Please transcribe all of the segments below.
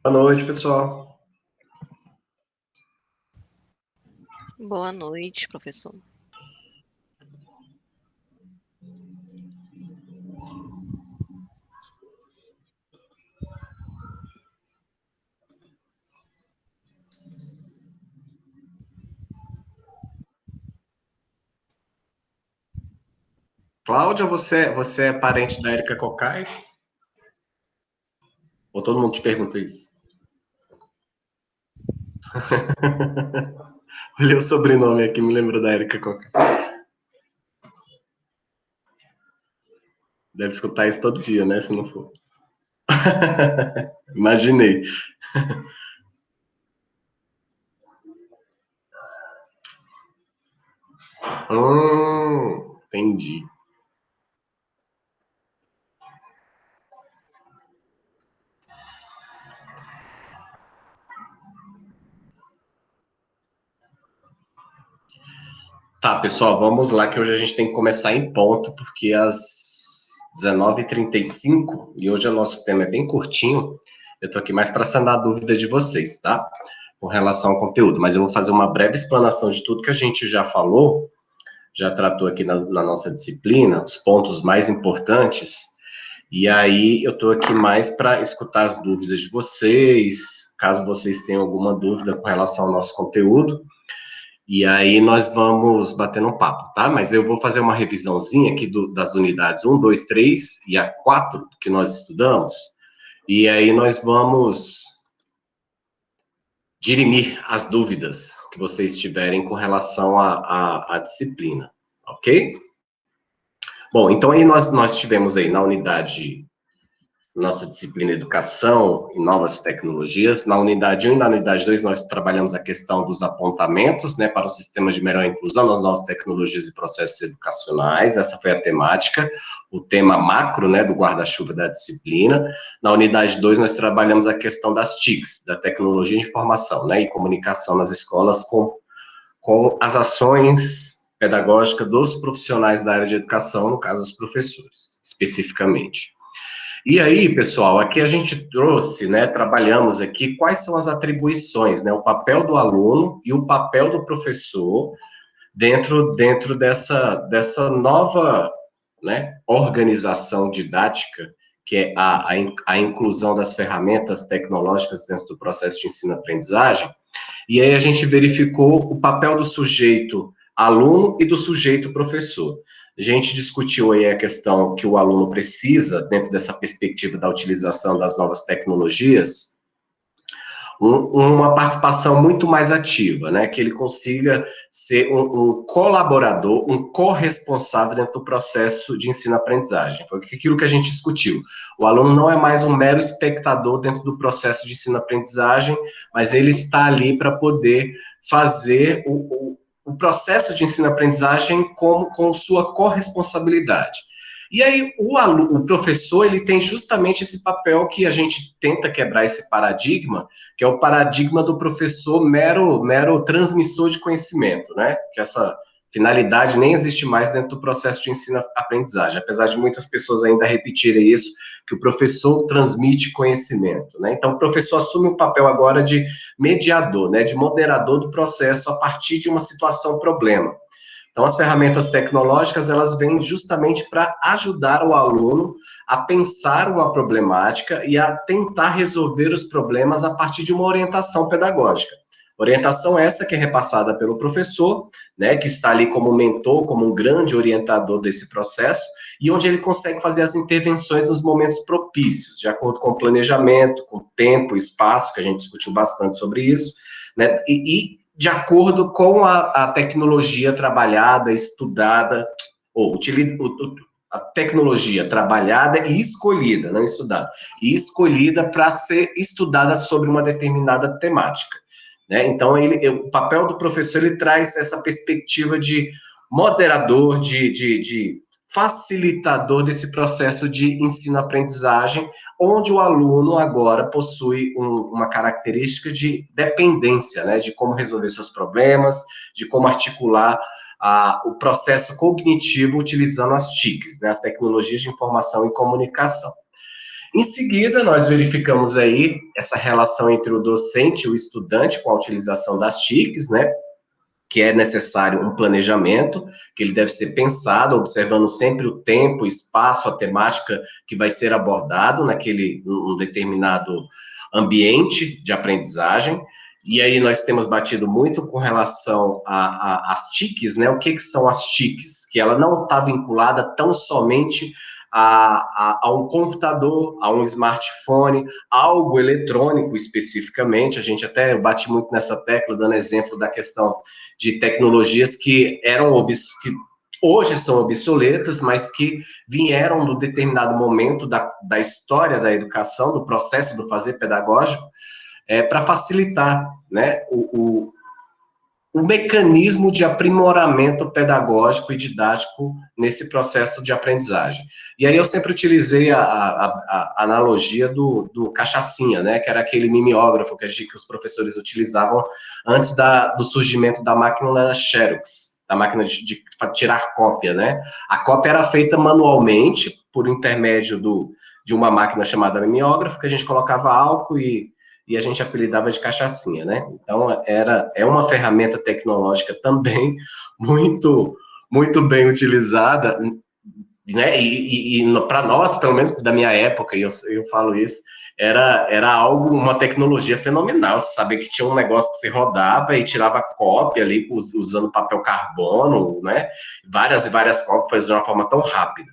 Boa noite, pessoal. Boa noite, professor. Cláudia, você é parente da Érica Cocai? Ou todo mundo te pergunta isso? Olhei o sobrenome aqui, me lembrou da Érica Cocai. Deve escutar isso todo dia, né? Se não for. Imaginei. Entendi. Tá, pessoal, vamos lá, que hoje a gente tem que começar em ponto, porque às 19h35, e hoje o nosso tema é bem curtinho, eu tô aqui mais para sanar a dúvida de vocês, tá? Com relação ao conteúdo, mas eu vou fazer uma breve explanação de tudo que a gente já falou, já tratou aqui na nossa disciplina, os pontos mais importantes, e aí eu estou aqui mais para escutar as dúvidas de vocês, caso vocês tenham alguma dúvida com relação ao nosso conteúdo, e aí nós vamos batendo um papo, tá? Mas eu vou fazer uma revisãozinha aqui das unidades 1, 2, 3 e a 4 que nós estudamos, e aí nós vamos dirimir as dúvidas que vocês tiverem com relação à disciplina, ok? Bom, então aí nós tivemos aí na unidade, nossa disciplina Educação e Novas Tecnologias. Na unidade 1 e na unidade 2 nós trabalhamos a questão dos apontamentos, né, para o sistema de melhor inclusão nas novas tecnologias e processos educacionais. Essa foi a temática, o tema macro, né, do guarda-chuva da disciplina. Na unidade 2 nós trabalhamos a questão das TICs, da tecnologia de informação, né, e comunicação nas escolas com as ações pedagógicas dos profissionais da área de educação, no caso, os professores, especificamente. E aí, pessoal, aqui a gente trouxe, né, trabalhamos aqui quais são as atribuições, né, o papel do aluno e o papel do professor dentro dessa nova, né, organização didática, que é a inclusão das ferramentas tecnológicas dentro do processo de ensino-aprendizagem. E aí a gente verificou o papel do sujeito aluno e do sujeito professor. A gente discutiu aí a questão que o aluno precisa, dentro dessa perspectiva da utilização das novas tecnologias, uma participação muito mais ativa, né? Que ele consiga ser um colaborador, um corresponsável dentro do processo de ensino-aprendizagem. Foi aquilo que a gente discutiu. O aluno não é mais um mero espectador dentro do processo de ensino-aprendizagem, mas ele está ali para poder fazer o processo de ensino-aprendizagem com sua corresponsabilidade. E aí, o professor, ele tem justamente esse papel que a gente tenta quebrar esse paradigma, que é o paradigma do professor mero transmissor de conhecimento, né? Que essa finalidade nem existe mais dentro do processo de ensino-aprendizagem, apesar de muitas pessoas ainda repetirem isso, que o professor transmite conhecimento, né? Então, o professor assume o papel agora de mediador, né? De moderador do processo a partir de uma situação problema. Então, as ferramentas tecnológicas, elas vêm justamente para ajudar o aluno a pensar uma problemática e a tentar resolver os problemas a partir de uma orientação pedagógica. Orientação essa que é repassada pelo professor, né, que está ali como mentor, como um grande orientador desse processo, e onde ele consegue fazer as intervenções nos momentos propícios, de acordo com o planejamento, com o tempo, espaço, que a gente discutiu bastante sobre isso, né, e de acordo com a tecnologia trabalhada, estudada, ou a tecnologia trabalhada e escolhida, não estudada, e escolhida para ser estudada sobre uma determinada temática. Né? Então, o papel do professor, ele traz essa perspectiva de moderador, de facilitador desse processo de ensino-aprendizagem, onde o aluno agora possui uma característica de dependência, né, de como resolver seus problemas, de como articular o processo cognitivo utilizando as TICs, né, as tecnologias de informação e comunicação. Em seguida, nós verificamos aí essa relação entre o docente e o estudante com a utilização das TICs, né? Que é necessário um planejamento, que ele deve ser pensado, observando sempre o tempo, o espaço, a temática que vai ser abordado num determinado ambiente de aprendizagem. E aí nós temos batido muito com relação às TICs, né? O que são as TICs? Que ela não está vinculada tão somente a um computador, a um smartphone, algo eletrônico especificamente. A gente até bate muito nessa tecla, dando exemplo da questão de tecnologias que que hoje são obsoletas, mas que vieram do determinado momento da história da educação, do processo do fazer pedagógico, para facilitar, né, o mecanismo de aprimoramento pedagógico e didático nesse processo de aprendizagem. E aí eu sempre utilizei a analogia do cachaçinha, né, que era aquele mimeógrafo que os professores utilizavam antes do surgimento da máquina Xerox, da máquina de tirar cópia, né? A cópia era feita manualmente, por intermédio de uma máquina chamada mimeógrafo, que a gente colocava álcool e a gente apelidava de cachaçinha, né? Então, é uma ferramenta tecnológica também muito, muito bem utilizada, né? E para nós, pelo menos da minha época, e eu falo isso, era algo, uma tecnologia fenomenal, saber que tinha um negócio que você rodava e tirava cópia ali, usando papel carbono, né? Várias e várias cópias de uma forma tão rápida.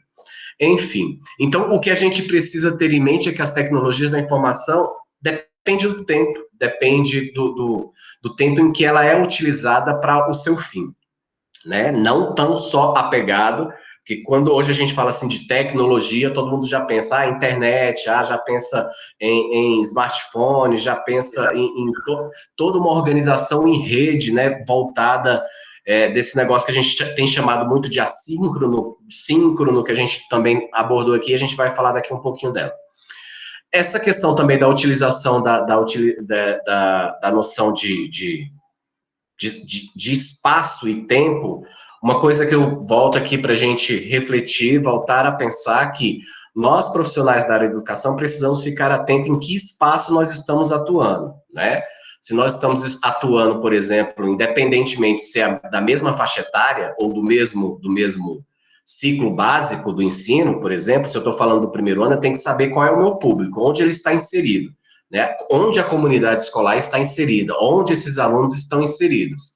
Enfim, então o que a gente precisa ter em mente é que as tecnologias da informação depende do tempo, depende do tempo em que ela é utilizada para o seu fim, né? Não tão só apegado, que quando hoje a gente fala assim de tecnologia, todo mundo já pensa internet, já pensa em smartphone, já pensa em toda uma organização em rede, né, voltada desse negócio que a gente tem chamado muito de assíncrono, síncrono, que a gente também abordou aqui, a gente vai falar daqui um pouquinho dela. Essa questão também da utilização da noção de espaço e tempo, uma coisa que eu volto aqui para a gente refletir, voltar a pensar que nós, profissionais da área de educação, precisamos ficar atentos em que espaço nós estamos atuando, né? Se nós estamos atuando, por exemplo, independentemente se é da mesma faixa etária ou do mesmo ciclo básico do ensino, por exemplo, se eu estou falando do primeiro ano, eu tenho que saber qual é o meu público, onde ele está inserido, né? Onde a comunidade escolar está inserida, onde esses alunos estão inseridos.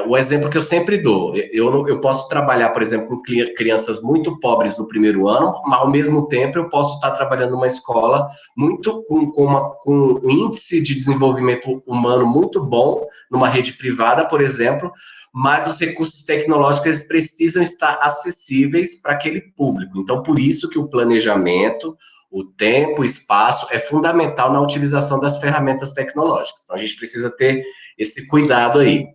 O exemplo que eu sempre dou, eu posso trabalhar, por exemplo, com crianças muito pobres no primeiro ano, mas ao mesmo tempo eu posso estar trabalhando numa escola muito com um índice de desenvolvimento humano muito bom, numa rede privada, por exemplo, mas os recursos tecnológicos eles precisam estar acessíveis para aquele público. Então, por isso que o planejamento, o tempo, o espaço é fundamental na utilização das ferramentas tecnológicas. Então, a gente precisa ter esse cuidado aí.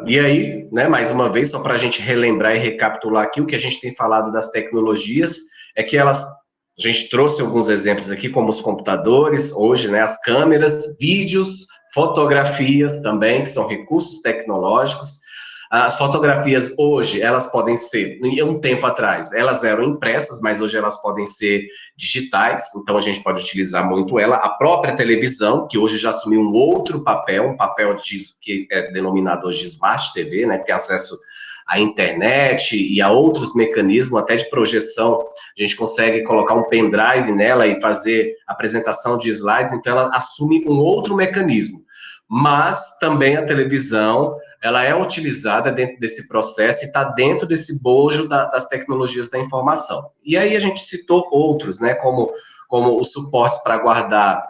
E aí, né, mais uma vez, só para a gente relembrar e recapitular aqui, o que a gente tem falado das tecnologias é que a gente trouxe alguns exemplos aqui, como os computadores, hoje, né, as câmeras, vídeos, fotografias também, que são recursos tecnológicos. As fotografias hoje, elas podem ser, um tempo atrás, elas eram impressas, mas hoje elas podem ser digitais, então a gente pode utilizar muito ela. A própria televisão, que hoje já assumiu um outro papel, que é denominado hoje de Smart TV, né, que tem acesso à internet e a outros mecanismos, até de projeção, a gente consegue colocar um pendrive nela e fazer apresentação de slides, então ela assume um outro mecanismo. Mas também a televisão, ela é utilizada dentro desse processo e está dentro desse bojo das tecnologias da informação. E aí a gente citou outros, né, como os suportes para guardar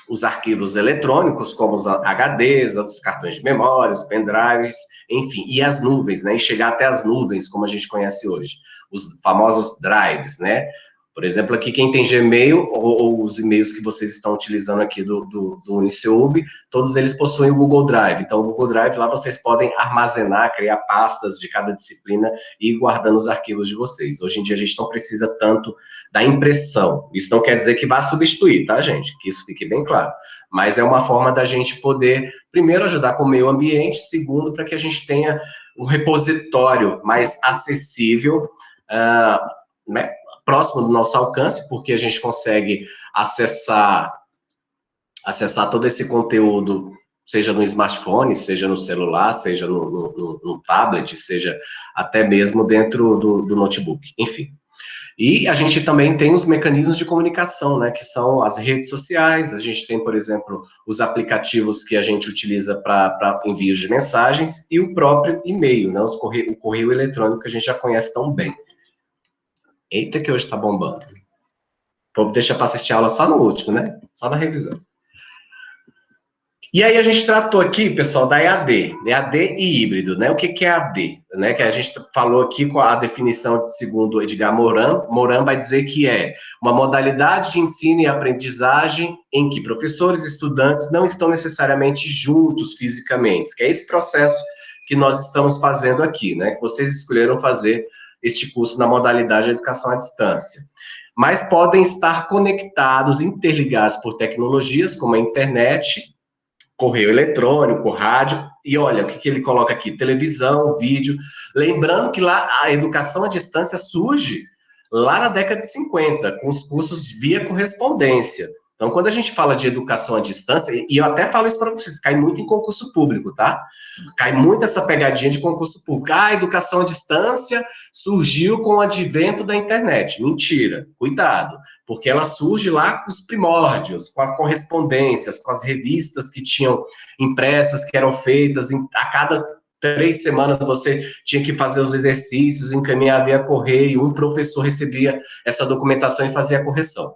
os arquivos eletrônicos, como os HDs, os cartões de memória, os pendrives, enfim, e as nuvens, né, e chegar até as nuvens, como a gente conhece hoje, os famosos drives, né. Por exemplo, aqui quem tem Gmail ou os e-mails que vocês estão utilizando aqui do Uniceub, todos eles possuem o Google Drive. Então, o Google Drive, lá vocês podem armazenar, criar pastas de cada disciplina e ir guardando os arquivos de vocês. Hoje em dia, a gente não precisa tanto da impressão. Isso não quer dizer que vá substituir, tá, gente? Que isso fique bem claro. Mas é uma forma da gente poder, primeiro, ajudar com o meio ambiente, segundo, para que a gente tenha um repositório mais acessível, né, próximo do nosso alcance, porque a gente consegue acessar todo esse conteúdo, seja no smartphone, seja no celular, seja no tablet, seja até mesmo dentro do notebook, enfim. E a gente também tem os mecanismos de comunicação, né, que são as redes sociais, a gente tem, por exemplo, os aplicativos que a gente utiliza para envios de mensagens e o próprio e-mail, né, o correio eletrônico que a gente já conhece tão bem. Eita que hoje está bombando. O povo deixa para assistir a aula só no último, né? Só na revisão. E aí a gente tratou aqui, pessoal, da EAD e híbrido, né? O que é EAD? Né? Que a gente falou aqui com a definição segundo Edgar Morin. Morin vai dizer que é uma modalidade de ensino e aprendizagem em que professores e estudantes não estão necessariamente juntos fisicamente, que é esse processo que nós estamos fazendo aqui, né? Que vocês escolheram fazer este curso na modalidade de educação à distância. Mas podem estar conectados, interligados por tecnologias como a internet, correio eletrônico, rádio, e olha, o que ele coloca aqui? Televisão, vídeo. Lembrando que lá a educação à distância surge lá na década de 50, com os cursos via correspondência. Então, quando a gente fala de educação à distância, e eu até falo isso para vocês, cai muito em concurso público, tá? Cai muito essa pegadinha de concurso público. Ah, a educação à distância surgiu com o advento da internet. Mentira, cuidado, porque ela surge lá com os primórdios, com as correspondências, com as revistas que tinham impressas, que eram feitas a cada 3 semanas você tinha que fazer os exercícios, encaminhar via correio, um professor recebia essa documentação e fazia a correção.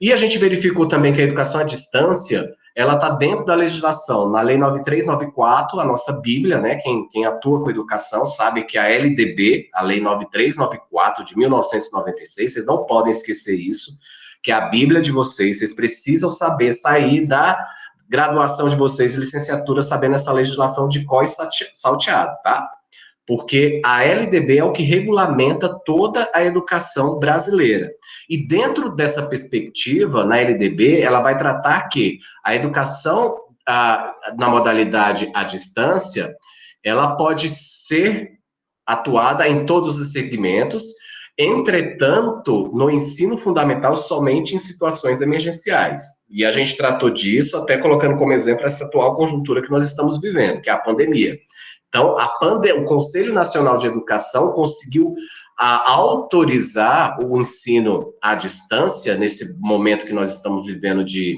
E a gente verificou também que a educação à distância, ela está dentro da legislação, na Lei 9394, a nossa Bíblia, né, quem atua com educação sabe que a LDB, a Lei 9394 de 1996, vocês não podem esquecer isso, que é a Bíblia de vocês, vocês precisam saber sair da graduação de vocês, licenciatura, sabendo essa legislação de có e salteado, tá? Porque a LDB é o que regulamenta toda a educação brasileira. E dentro dessa perspectiva, na LDB, ela vai tratar que a educação na modalidade à distância, ela pode ser atuada em todos os segmentos, entretanto, no ensino fundamental, somente em situações emergenciais. E a gente tratou disso, até colocando como exemplo essa atual conjuntura que nós estamos vivendo, que é a pandemia. Então, o Conselho Nacional de Educação conseguiu autorizar o ensino à distância, nesse momento que nós estamos vivendo de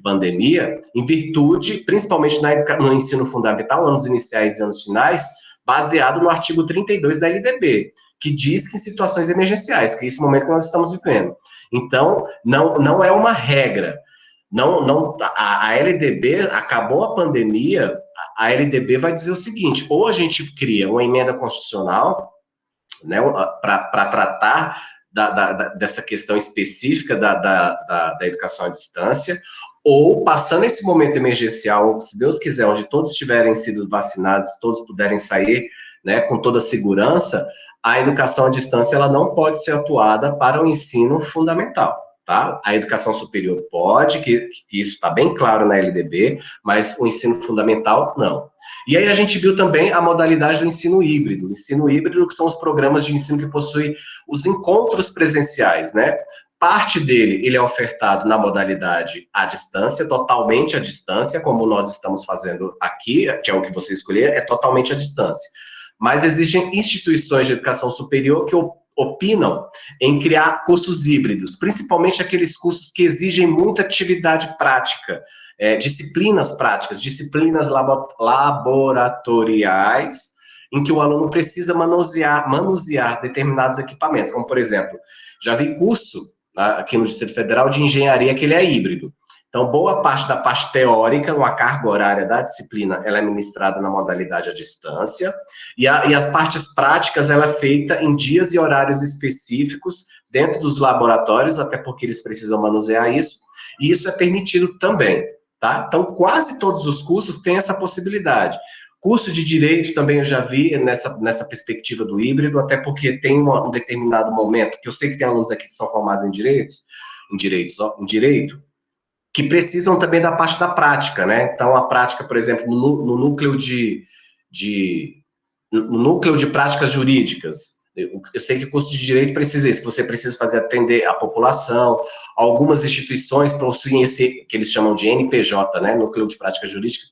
pandemia, em virtude, principalmente no ensino fundamental, anos iniciais e anos finais, baseado no artigo 32 da LDB, que diz que em situações emergenciais, que é esse momento que nós estamos vivendo. Então, não é uma regra. A LDB, acabou a pandemia, a LDB vai dizer o seguinte: ou a gente cria uma emenda constitucional, né, para tratar dessa questão específica da educação à distância, ou, passando esse momento emergencial, se Deus quiser, onde todos tiverem sido vacinados, todos puderem sair, né, com toda segurança, a educação à distância ela não pode ser atuada para o ensino fundamental. Tá? A educação superior pode, que isso está bem claro na LDB, mas o ensino fundamental, não. E aí a gente viu também a modalidade do ensino híbrido. O ensino híbrido, que são os programas de ensino que possuem os encontros presenciais, né? Parte dele, ele é ofertado na modalidade à distância, totalmente à distância, como nós estamos fazendo aqui, que é o que você escolher, é totalmente à distância. Mas existem instituições de educação superior que opinam em criar cursos híbridos, principalmente aqueles cursos que exigem muita atividade prática, disciplinas práticas, disciplinas laboratoriais, em que o aluno precisa manusear determinados equipamentos, como, por exemplo, já vi curso aqui no Distrito Federal de engenharia que ele é híbrido. Então, boa parte da parte teórica, uma carga horária da disciplina, ela é ministrada na modalidade à distância, e as partes práticas, ela é feita em dias e horários específicos, dentro dos laboratórios, até porque eles precisam manusear isso, e isso é permitido também, tá? Então, quase todos os cursos têm essa possibilidade. Curso de Direito também eu já vi nessa perspectiva do híbrido, até porque tem um determinado momento, que eu sei que tem alunos aqui que são formados em Direito, que precisam também da parte da prática, né? Então, a prática, por exemplo, no núcleo de práticas jurídicas, Eu sei que o curso de Direito precisa isso, que você precisa fazer atender a população, algumas instituições possuem esse, que eles chamam de NPJ, né, Núcleo de Prática Jurídica,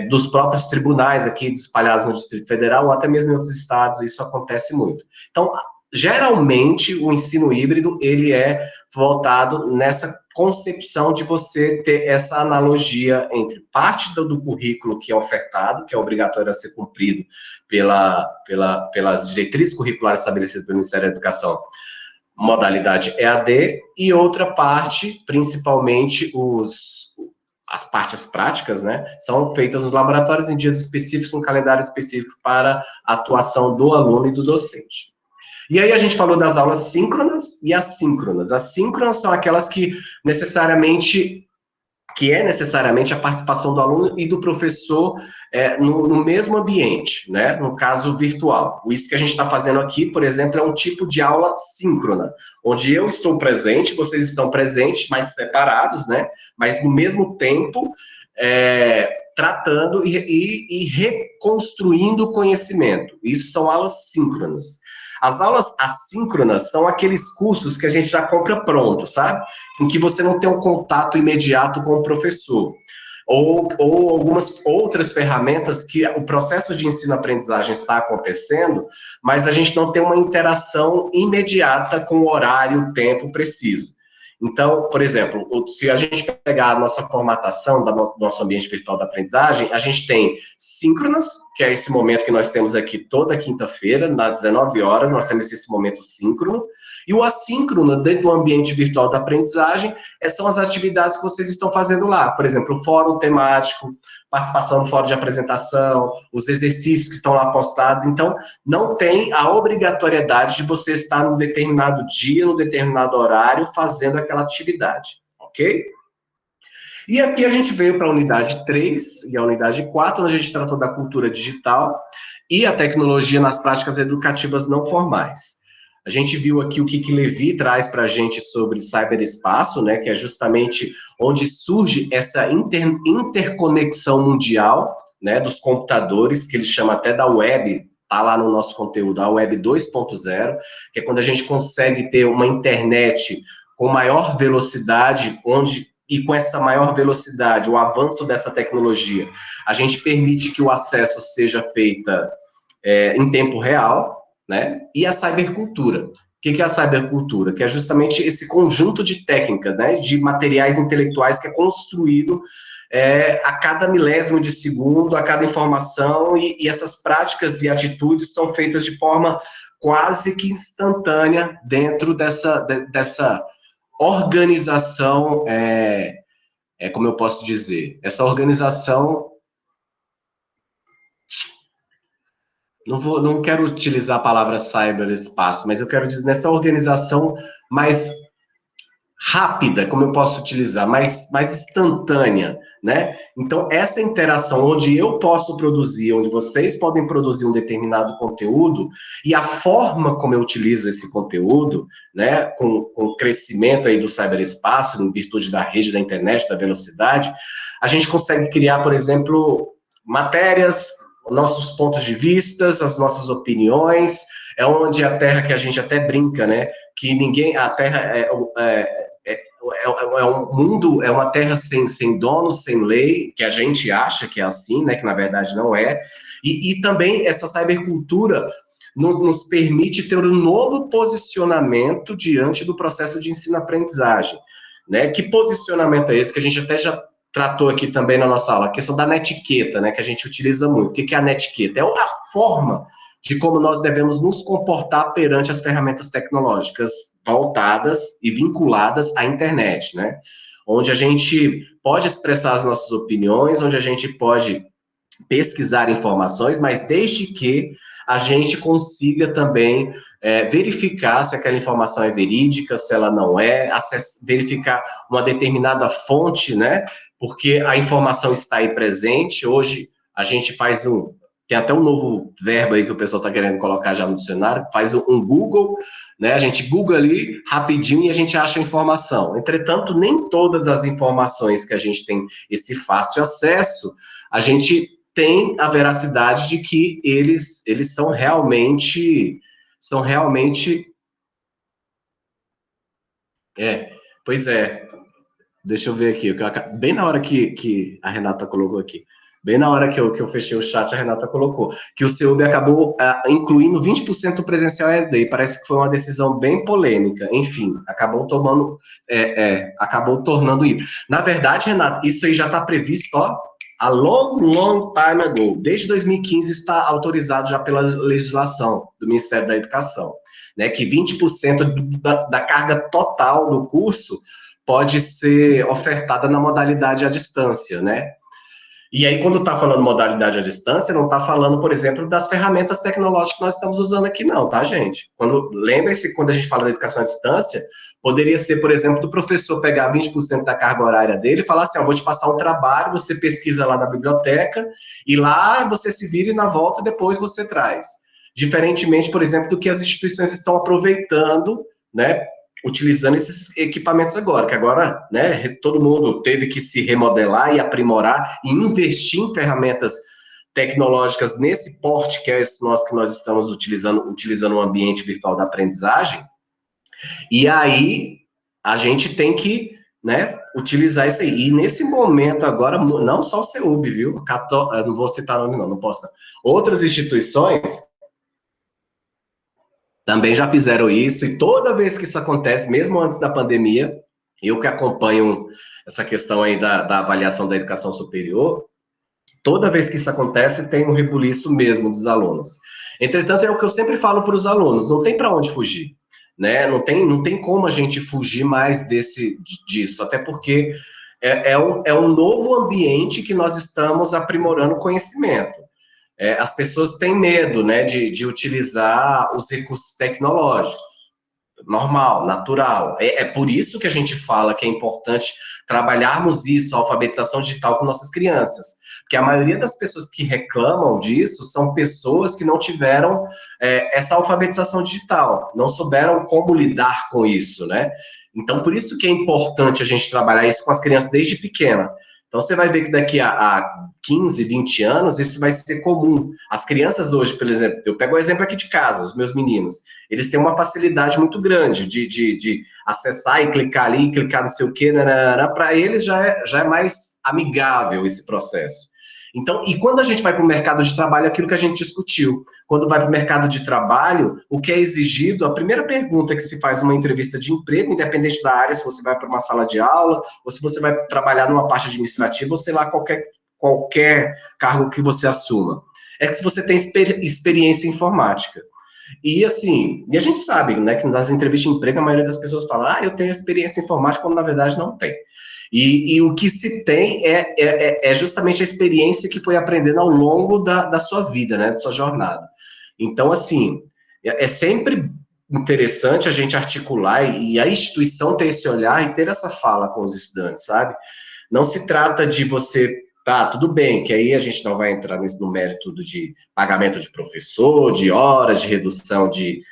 dos próprios tribunais aqui espalhados no Distrito Federal, ou até mesmo em outros estados, isso acontece muito. Então, geralmente, o ensino híbrido, ele é voltado nessa concepção de você ter essa analogia entre parte do currículo que é ofertado, que é obrigatório a ser cumprido pelas diretrizes curriculares estabelecidas pelo Ministério da Educação, modalidade EAD, e outra parte, principalmente as partes práticas, né, são feitas nos laboratórios em dias específicos, um calendário específico para a atuação do aluno e do docente. E aí a gente falou das aulas síncronas e assíncronas. As síncronas são aquelas que é necessariamente a participação do aluno e do professor no mesmo ambiente, né? No caso virtual. Isso que a gente está fazendo aqui, por exemplo, é um tipo de aula síncrona, onde eu estou presente, vocês estão presentes, mas separados, né? Mas no mesmo tempo, tratando e reconstruindo o conhecimento. Isso são aulas síncronas. As aulas assíncronas são aqueles cursos que a gente já compra pronto, sabe? Em que você não tem um contato imediato com o professor. Ou algumas outras ferramentas que o processo de ensino-aprendizagem está acontecendo, mas a gente não tem uma interação imediata com o horário, o tempo preciso. Então, por exemplo, se a gente pegar a nossa formatação do nosso ambiente virtual da aprendizagem, a gente tem síncronas, que é esse momento que nós temos aqui toda quinta-feira, nas 19 horas, nós temos esse momento síncrono, e o assíncrono, dentro do ambiente virtual da aprendizagem, são as atividades que vocês estão fazendo lá. Por exemplo, o fórum temático, participação no fórum de apresentação, os exercícios que estão lá postados. Então, não tem a obrigatoriedade de você estar num determinado dia, num determinado horário, fazendo aquela atividade, ok? E aqui a gente veio para a unidade 3 e a unidade 4, onde a gente tratou da cultura digital e a tecnologia nas práticas educativas não formais. A gente viu aqui o que Levi traz para a gente sobre cyberespaço, né, que é justamente onde surge essa interconexão mundial, né, dos computadores, que ele chama até da web, está lá no nosso conteúdo, a web 2.0, que é quando a gente consegue ter uma internet com maior velocidade, e com essa maior velocidade, o avanço dessa tecnologia, a gente permite que o acesso seja feito em tempo real, né? E a cybercultura. O que é a cybercultura? Que é justamente esse conjunto de técnicas, né? De materiais intelectuais que é construído a cada milésimo de segundo, a cada informação, e essas práticas e atitudes são feitas de forma quase que instantânea dentro dessa organização, como eu posso dizer, essa organização, não quero utilizar a palavra cyberespaço, mas eu quero dizer nessa organização mais rápida, como eu posso utilizar, mais instantânea, né? Então, essa interação onde eu posso produzir, onde vocês podem produzir um determinado conteúdo, e a forma como eu utilizo esse conteúdo, né, com o crescimento aí do cyberespaço, em virtude da rede, da internet, da velocidade, a gente consegue criar, por exemplo, matérias, nossos pontos de vista, as nossas opiniões, é onde a Terra, que a gente até brinca, né, que a Terra é um mundo, é uma terra sem dono, sem lei, que a gente acha que é assim, né, que na verdade não é, e também essa cybercultura nos permite ter um novo posicionamento diante do processo de ensino-aprendizagem, né, que posicionamento é esse, que a gente até já tratou aqui também na nossa aula, a questão da netiqueta, né, que a gente utiliza muito. O que é a netiqueta? É a forma de como nós devemos nos comportar perante as ferramentas tecnológicas voltadas e vinculadas à internet, né? Onde a gente pode expressar as nossas opiniões, onde a gente pode pesquisar informações, mas desde que a gente consiga também verificar se aquela informação é verídica, se ela não é, verificar uma determinada fonte, né? Porque a informação está aí presente. Hoje a gente faz tem até um novo verbo aí que o pessoal está querendo colocar já no dicionário, faz um Google, né? A gente Google ali rapidinho e a gente acha a informação. Entretanto, nem todas as informações que a gente tem esse fácil acesso, a gente tem a veracidade de que eles são realmente são realmente... Pois é. Deixa eu ver aqui. Bem na hora que a Renata colocou aqui. Bem na hora que eu fechei o chat, a Renata colocou que o CEUB acabou incluindo 20% presencial EAD, e parece que foi uma decisão bem polêmica. Enfim, acabou tornando isso. Na verdade, Renata, isso aí já está previsto, ó, a long time ago. Desde 2015 está autorizado já pela legislação do Ministério da Educação, né, que 20% da carga total do curso pode ser ofertada na modalidade à distância, né? E aí, quando está falando modalidade à distância, não está falando, por exemplo, das ferramentas tecnológicas que nós estamos usando aqui, não, tá, gente? Lembre-se, quando a gente fala da educação à distância, poderia ser, por exemplo, do professor pegar 20% da carga horária dele e falar assim, ó, vou te passar um trabalho, você pesquisa lá na biblioteca, e lá você se vira e na volta depois você traz. Diferentemente, por exemplo, do que as instituições estão aproveitando, né, utilizando esses equipamentos agora, que agora, né, todo mundo teve que se remodelar e aprimorar e investir em ferramentas tecnológicas nesse porte que é esse nosso que nós estamos utilizando um ambiente virtual da aprendizagem, e aí a gente tem que, né, utilizar isso aí. E nesse momento agora, não só o CEUB, viu? Não vou citar nome não posso. Outras instituições também já fizeram isso, e toda vez que isso acontece, mesmo antes da pandemia, eu que acompanho essa questão aí da avaliação da educação superior, toda vez que isso acontece, tem um rebuliço mesmo dos alunos. Entretanto, é o que eu sempre falo para os alunos, não tem para onde fugir, né? Não tem como a gente fugir mais disso, até porque é um novo ambiente que nós estamos aprimorando o conhecimento. As pessoas têm medo, né, de utilizar os recursos tecnológicos. Normal, natural. É por isso que a gente fala que é importante trabalharmos isso, a alfabetização digital com nossas crianças. Porque a maioria das pessoas que reclamam disso são pessoas que não tiveram essa alfabetização digital, não souberam como lidar com isso, né? Então, por isso que é importante a gente trabalhar isso com as crianças desde pequena. Então, você vai ver que daqui a 15, 20 anos, isso vai ser comum. As crianças hoje, por exemplo, eu pego o exemplo aqui de casa, os meus meninos, eles têm uma facilidade muito grande de acessar e clicar ali, clicar não sei o quê, para eles já é mais amigável esse processo. Então, e quando a gente vai para o mercado de trabalho, aquilo que a gente discutiu, quando vai para o mercado de trabalho, o que é exigido, a primeira pergunta que se faz numa entrevista de emprego, independente da área, se você vai para uma sala de aula, ou se você vai trabalhar numa parte administrativa, ou sei lá, qualquer cargo que você assuma, é que se você tem experiência informática. E assim, e a gente sabe, né, que nas entrevistas de emprego a maioria das pessoas fala, eu tenho experiência informática, quando na verdade não tem. E o que se tem é justamente a experiência que foi aprendendo ao longo da sua vida, né, da sua jornada. Então, assim, é sempre interessante a gente articular e a instituição ter esse olhar e ter essa fala com os estudantes, sabe? Não se trata de você, tá, tudo bem, que aí a gente não vai entrar no mérito de pagamento de professor, de horas, de redução de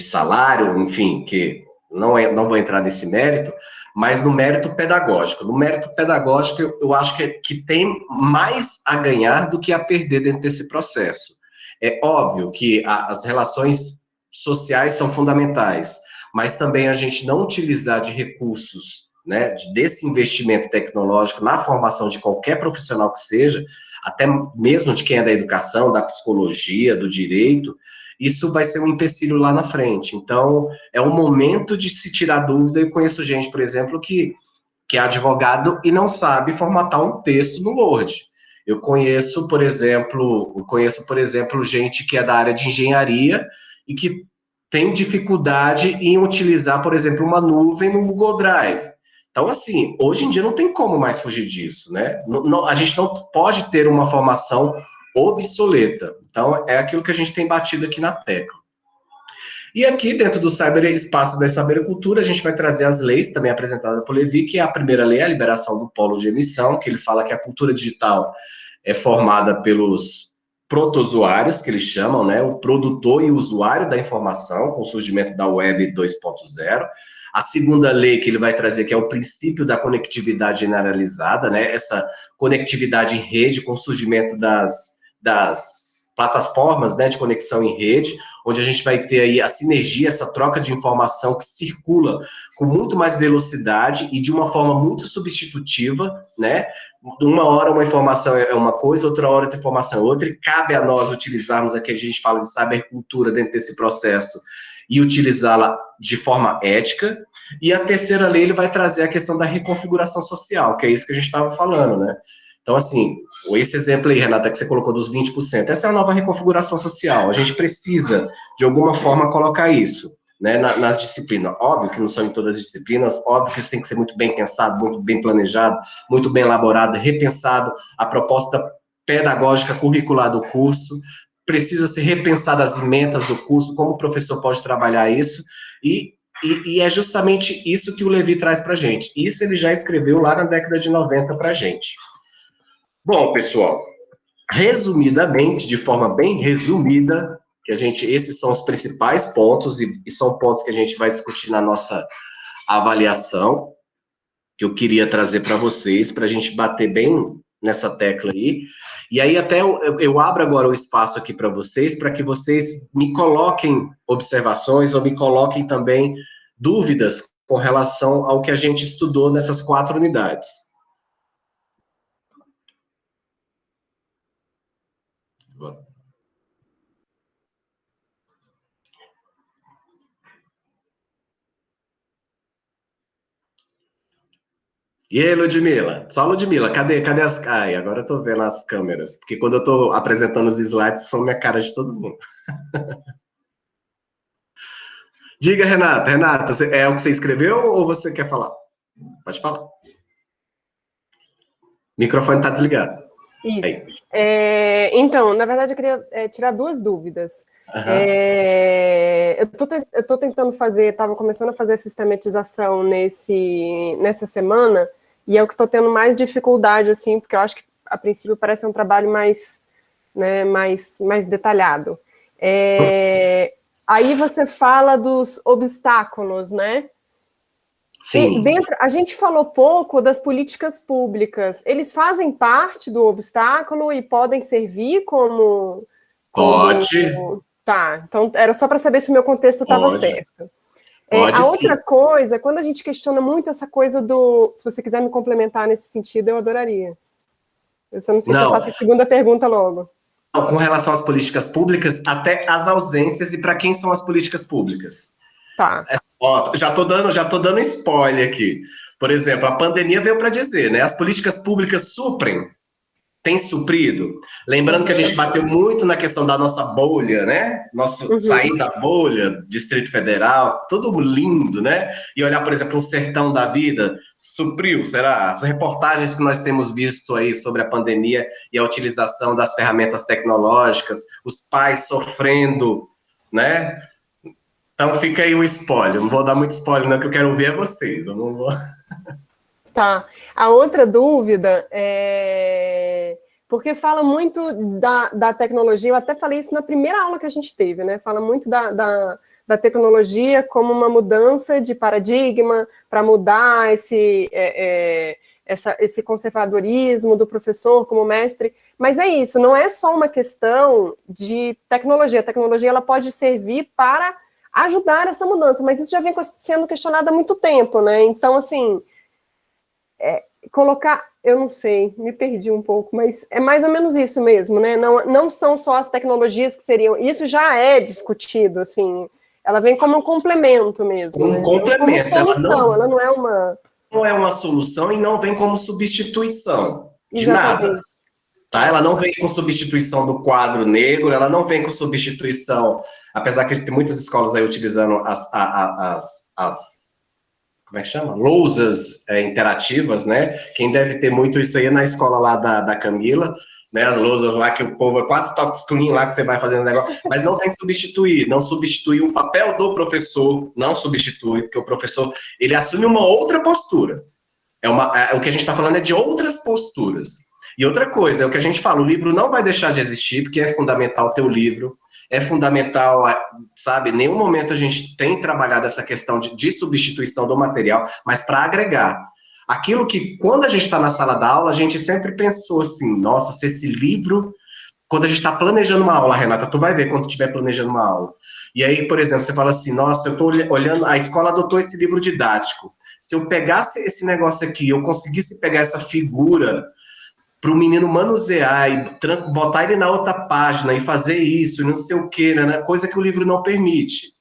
salário, enfim, que não vou entrar nesse mérito, mas no mérito pedagógico. No mérito pedagógico, eu acho que tem mais a ganhar do que a perder dentro desse processo. É óbvio que as relações sociais são fundamentais, mas também a gente não utilizar de recursos, né, desse investimento tecnológico na formação de qualquer profissional que seja, até mesmo de quem é da educação, da psicologia, do direito, isso vai ser um empecilho lá na frente. Então, é um momento de se tirar dúvida. Eu conheço gente, por exemplo, que é advogado e não sabe formatar um texto no Word. Eu conheço, por exemplo, gente que é da área de engenharia e que tem dificuldade em utilizar, por exemplo, uma nuvem no Google Drive. Então, assim, hoje em dia não tem como mais fugir disso, né? A gente não pode ter uma formação obsoleta. Então, é aquilo que a gente tem batido aqui na tecla. E aqui, dentro do cyberespaço da cybercultura, a gente vai trazer as leis, também apresentadas por Levi, que é a primeira lei, a liberação do polo de emissão, que ele fala que a cultura digital é formada pelos protozoários, que eles chamam, né, o produtor e o usuário da informação, com o surgimento da web 2.0. A segunda lei que ele vai trazer, que é o princípio da conectividade generalizada, né, essa conectividade em rede com o surgimento das plataformas, né, de conexão em rede, onde a gente vai ter aí a sinergia, essa troca de informação que circula com muito mais velocidade e de uma forma muito substitutiva, né? Uma hora uma informação é uma coisa, outra hora outra informação é outra, e cabe a nós utilizarmos aqui, a gente fala de cybercultura dentro desse processo, e utilizá-la de forma ética. E a terceira lei, ele vai trazer a questão da reconfiguração social, que é isso que a gente estava falando, né? Então, assim, esse exemplo aí, Renata, que você colocou dos 20%, essa é a nova reconfiguração social. A gente precisa, de alguma forma, colocar isso, né, nas disciplinas. Óbvio que não são em todas as disciplinas, óbvio que isso tem que ser muito bem pensado, muito bem planejado, muito bem elaborado, repensado, a proposta pedagógica curricular do curso, precisa ser repensada as emendas do curso, como o professor pode trabalhar isso, e é justamente isso que o Levi traz para a gente. Isso ele já escreveu lá na década de 90 para a gente. Bom, pessoal, resumidamente, de forma bem resumida, esses são os principais pontos, e são pontos que a gente vai discutir na nossa avaliação, que eu queria trazer para vocês, para a gente bater bem nessa tecla aí. E aí até eu abro agora o espaço aqui para vocês que vocês me coloquem observações ou me coloquem também dúvidas com relação ao que a gente estudou nessas 4 unidades. E aí, Ludmila? Só Ludmila, cadê as... Ai, agora eu tô vendo as câmeras, porque quando eu tô apresentando os slides, são minha cara de todo mundo. Diga, Renata. Renata, é o que você escreveu ou você quer falar? Pode falar. O microfone tá desligado. Isso. Então, na verdade, eu queria tirar 2 dúvidas. Uhum. Eu tô tentando fazer, estava começando a fazer a sistematização nessa semana, e é o que estou tendo mais dificuldade, assim, porque eu acho que, a princípio, parece um trabalho mais, né, mais detalhado. Aí você fala dos obstáculos, né? Sim. A gente falou pouco das políticas públicas. Eles fazem parte do obstáculo e podem servir como... Pode. Tá, então era só para saber se o meu contexto estava certo. Pode, a outra coisa, quando a gente questiona muito essa coisa do... Se você quiser me complementar nesse sentido, eu adoraria. Eu só não sei se eu faço a segunda pergunta logo. Com relação às políticas públicas, até as ausências e para quem são as políticas públicas. Tá. Ó, já tô dando spoiler aqui. Por exemplo, a pandemia veio para dizer, né? As políticas públicas suprem, tem suprido. Lembrando que a gente bateu muito na questão da nossa bolha, né? Sair da bolha, Distrito Federal, tudo lindo, né? E olhar, por exemplo, um sertão da vida, supriu, será? As reportagens que nós temos visto aí sobre a pandemia e a utilização das ferramentas tecnológicas, os pais sofrendo, né? Então fica aí o spoiler. Não vou dar muito spoiler, não, que eu quero ouvir é vocês. Eu não vou... Tá. A outra dúvida é... Porque fala muito da tecnologia, eu até falei isso na primeira aula que a gente teve, né? Fala muito da tecnologia como uma mudança de paradigma para mudar esse conservadorismo do professor como mestre. Mas é isso, não é só uma questão de tecnologia. A tecnologia ela pode servir para ajudar essa mudança, mas isso já vem sendo questionado há muito tempo, né? Então, assim... colocar, eu não sei, me perdi um pouco, mas é mais ou menos isso mesmo, né? Não são só as tecnologias que seriam, isso já é discutido, assim, ela vem como um complemento mesmo, né? Complemento, como solução, ela não é uma... Não é uma solução e não vem como substituição de Exatamente. nada. Tá? Ela não vem com substituição do quadro negro, ela não vem com substituição, apesar que tem muitas escolas aí utilizando as como é que chama? Lousas interativas, né? Quem deve ter muito isso aí é na escola lá da Camila, né? As lousas lá que o povo quase touch screen lá que você vai fazendo negócio, mas não tem substituir, não substitui o papel do professor, não substitui, porque o professor, ele assume uma outra postura. O que a gente está falando é de outras posturas. E outra coisa, é o que a gente fala, o livro não vai deixar de existir, porque é fundamental ter o livro, é fundamental, sabe, em nenhum momento a gente tem trabalhado essa questão de substituição do material, mas para agregar. Aquilo que, quando a gente está na sala da aula, a gente sempre pensou assim, nossa, se esse livro quando a gente está planejando uma aula, Renata, tu vai ver quando estiver planejando uma aula. E aí, por exemplo, você fala assim, nossa, eu estou olhando, a escola adotou esse livro didático. Se eu pegasse esse negócio aqui, eu conseguisse pegar essa figura para o menino manusear e botar ele na outra página e fazer isso, não sei o quê, né? Coisa que o livro não permite.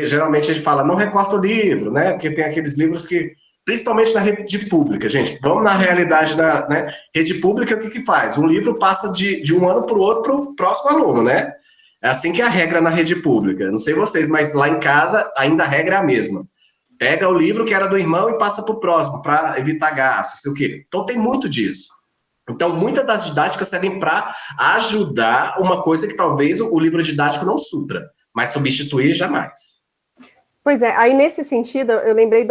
Geralmente a gente fala, não recorta o livro, né? Porque tem aqueles livros que, principalmente na rede pública, gente, vamos na realidade da, né? Rede pública, o que faz? Um livro passa de um ano para o outro para o próximo aluno, né? É assim que é a regra na rede pública. Não sei vocês, mas lá em casa ainda a regra é a mesma. Pega o livro que era do irmão e passa para o próximo, para evitar gasto, sei o quê. Então tem muito disso. Então, muitas das didáticas servem para ajudar uma coisa que talvez o livro didático não supra, mas substituir jamais. Pois é, aí nesse sentido, eu lembrei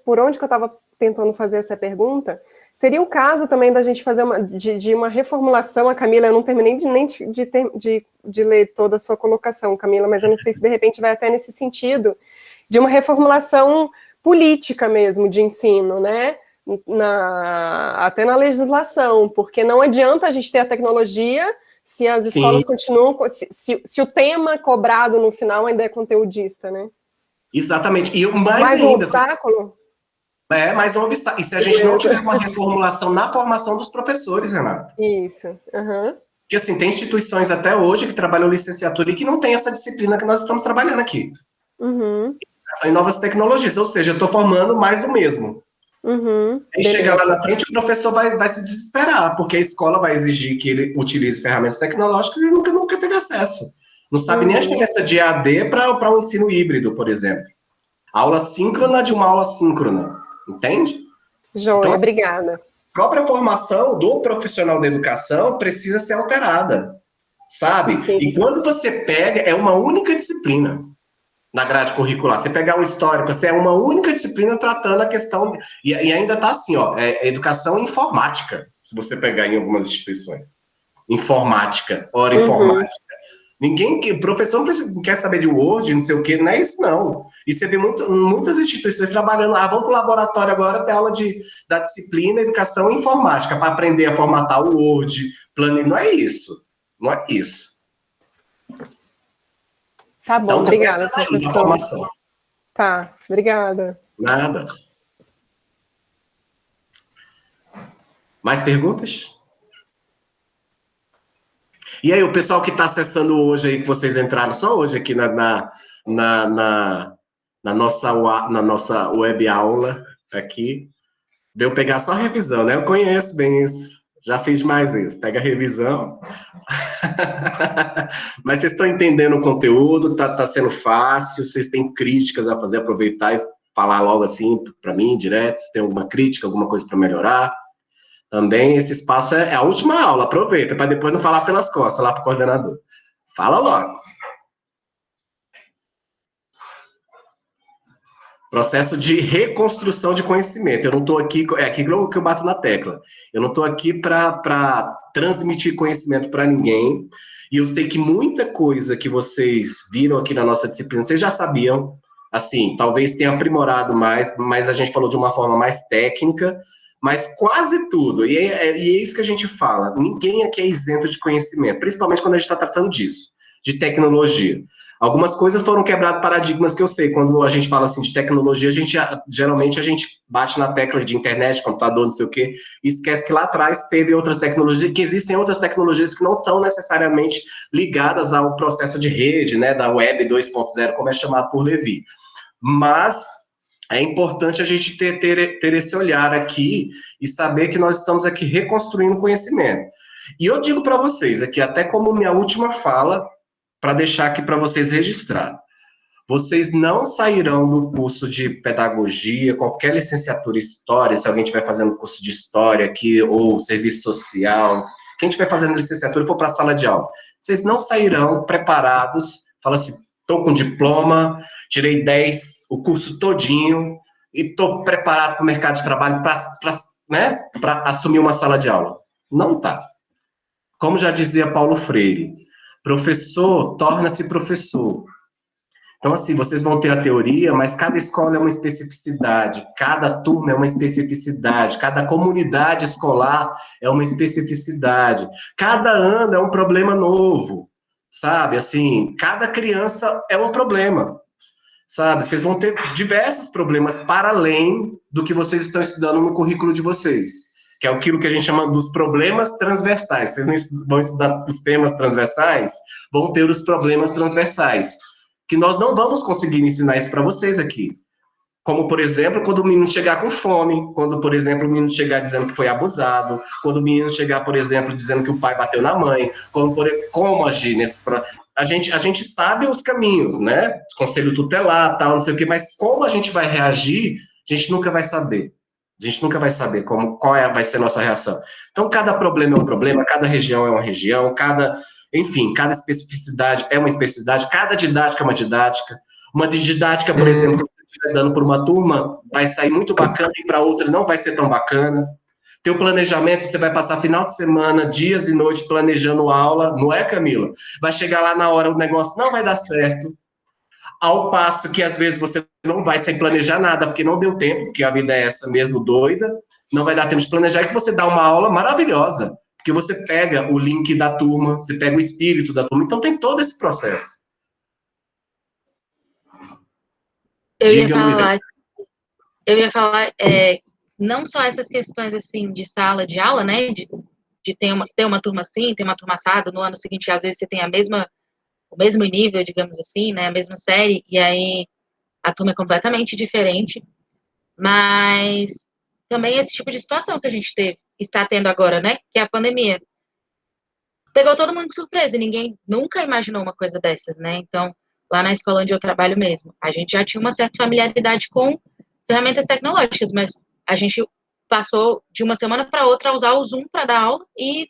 por onde que eu estava tentando fazer essa pergunta. Seria o caso também da gente fazer uma reformulação, a Camila, eu não terminei nem de ler toda a sua colocação, Camila, mas eu não sei se de repente vai até nesse sentido, de uma reformulação política mesmo de ensino, né? Até na legislação, porque não adianta a gente ter a tecnologia se as escolas continuam, se o tema cobrado no final ainda é conteudista, né? Exatamente. E mais um ainda, obstáculo? Mais um obstáculo. E se a gente não tiver uma reformulação na formação dos professores, Renato? Isso. Uhum. Porque, assim, tem instituições até hoje que trabalham licenciatura e que não tem essa disciplina que nós estamos trabalhando aqui. Uhum. São em novas tecnologias, ou seja, eu estou formando mais do mesmo. Uhum. E chegar lá na frente, o professor vai se desesperar, porque a escola vai exigir que ele utilize ferramentas tecnológicas e ele nunca teve acesso. Não sabe nem a diferença de EAD para um ensino híbrido, por exemplo. Aula síncrona de uma aula síncrona, entende? Joia, então, obrigada. A própria formação do profissional da educação precisa ser alterada, sabe? Sim. E quando você pega, é uma única disciplina na grade curricular. Você pegar o histórico, você é uma única disciplina tratando a questão... E ainda está assim, ó, educação informática, se você pegar em algumas instituições. Informática, informática. Professor não quer saber de Word, não sei o quê, não é isso, não. E você vê muitas instituições trabalhando, vamos para o laboratório agora, ter aula da disciplina Educação Informática, para aprender a formatar o Word, planejamento. Não é isso. Não é isso. Tá bom, então, obrigada, professor. Tá, obrigada. Nada. Mais perguntas? E aí, o pessoal que está acessando hoje aí, que vocês entraram só hoje aqui na nossa web aula aqui, deu pegar só a revisão, né? Eu conheço bem isso. Já fiz mais isso. Pega a revisão. Mas vocês estão entendendo o conteúdo, tá sendo fácil, vocês têm críticas a fazer, aproveitar e falar logo assim para mim, direto, se tem alguma crítica, alguma coisa para melhorar. Também esse espaço é a última aula, aproveita, para depois não falar pelas costas lá para o coordenador. Fala logo. Processo de reconstrução de conhecimento. Eu não estou aqui, é aqui que eu bato na tecla. Eu não estou aqui para transmitir conhecimento para ninguém. E eu sei que muita coisa que vocês viram aqui na nossa disciplina, vocês já sabiam, assim, talvez tenha aprimorado mais, mas a gente falou de uma forma mais técnica, mas quase tudo, e é isso que a gente fala, ninguém aqui é isento de conhecimento, principalmente quando a gente está tratando disso, de tecnologia. Algumas coisas foram quebradas paradigmas que eu sei, quando a gente fala assim de tecnologia, geralmente a gente bate na tecla de internet, computador, não sei o quê, e esquece que lá atrás teve outras tecnologias, que existem outras tecnologias que não estão necessariamente ligadas ao processo de rede, né, da Web 2.0, como é chamado por Levi. Mas é importante a gente ter esse olhar aqui e saber que nós estamos aqui reconstruindo conhecimento. E eu digo para vocês aqui, até como minha última fala, para deixar aqui para vocês registrar. Vocês não sairão do curso de pedagogia, qualquer licenciatura em história, se alguém estiver fazendo curso de história aqui, ou serviço social, quem estiver fazendo licenciatura e for para a sala de aula, vocês não sairão preparados, fala assim, estou com diploma, tirei 10, o curso todinho, e estou preparado para o mercado de trabalho para assumir uma sala de aula. Não está. Como já dizia Paulo Freire, professor torna-se professor. Então, assim, vocês vão ter a teoria, mas cada escola é uma especificidade, cada turma é uma especificidade, cada comunidade escolar é uma especificidade, cada ano é um problema novo, sabe? Assim, cada criança é um problema, sabe? Vocês vão ter diversos problemas para além do que vocês estão estudando no currículo de vocês, que é aquilo que a gente chama dos problemas transversais. Vocês não vão estudar os temas transversais, vão ter os problemas transversais, que nós não vamos conseguir ensinar isso para vocês aqui. Como, por exemplo, quando o menino chegar com fome, quando, por exemplo, o menino chegar dizendo que foi abusado, quando o menino chegar, por exemplo, dizendo que o pai bateu na mãe, como agir nesse... A gente sabe os caminhos, né? Conselho tutelar, tal, não sei o quê, mas como a gente vai reagir, a gente nunca vai saber. A gente nunca vai saber vai ser a nossa reação. Então, cada problema é um problema, cada região é uma região, enfim, cada especificidade é uma especificidade, cada didática é uma didática. Uma didática, por exemplo, que você estiver dando para uma turma, vai sair muito bacana e para outra não vai ser tão bacana. Teu planejamento, você vai passar final de semana, dias e noites planejando aula, não é, Camila? Vai chegar lá na hora, o negócio não vai dar certo. Ao passo que, às vezes, você não vai sem planejar nada, porque não deu tempo, porque a vida é essa mesmo, doida, não vai dar tempo de planejar, e que você dá uma aula maravilhosa. Porque você pega o link da turma, você pega o espírito da turma, então tem todo esse processo. Eu ia falar não só essas questões, assim, de sala de aula, né, de ter uma turma assim, ter uma turma assada, no ano seguinte, às vezes você tem o mesmo nível, digamos assim, né, a mesma série, e aí a turma é completamente diferente, mas também esse tipo de situação que a gente está tendo agora, né, que é a pandemia. Pegou todo mundo de surpresa, e ninguém nunca imaginou uma coisa dessas, né? Então, lá na escola onde eu trabalho mesmo, a gente já tinha uma certa familiaridade com ferramentas tecnológicas, mas a gente passou de uma semana para outra a usar o Zoom para dar aula e,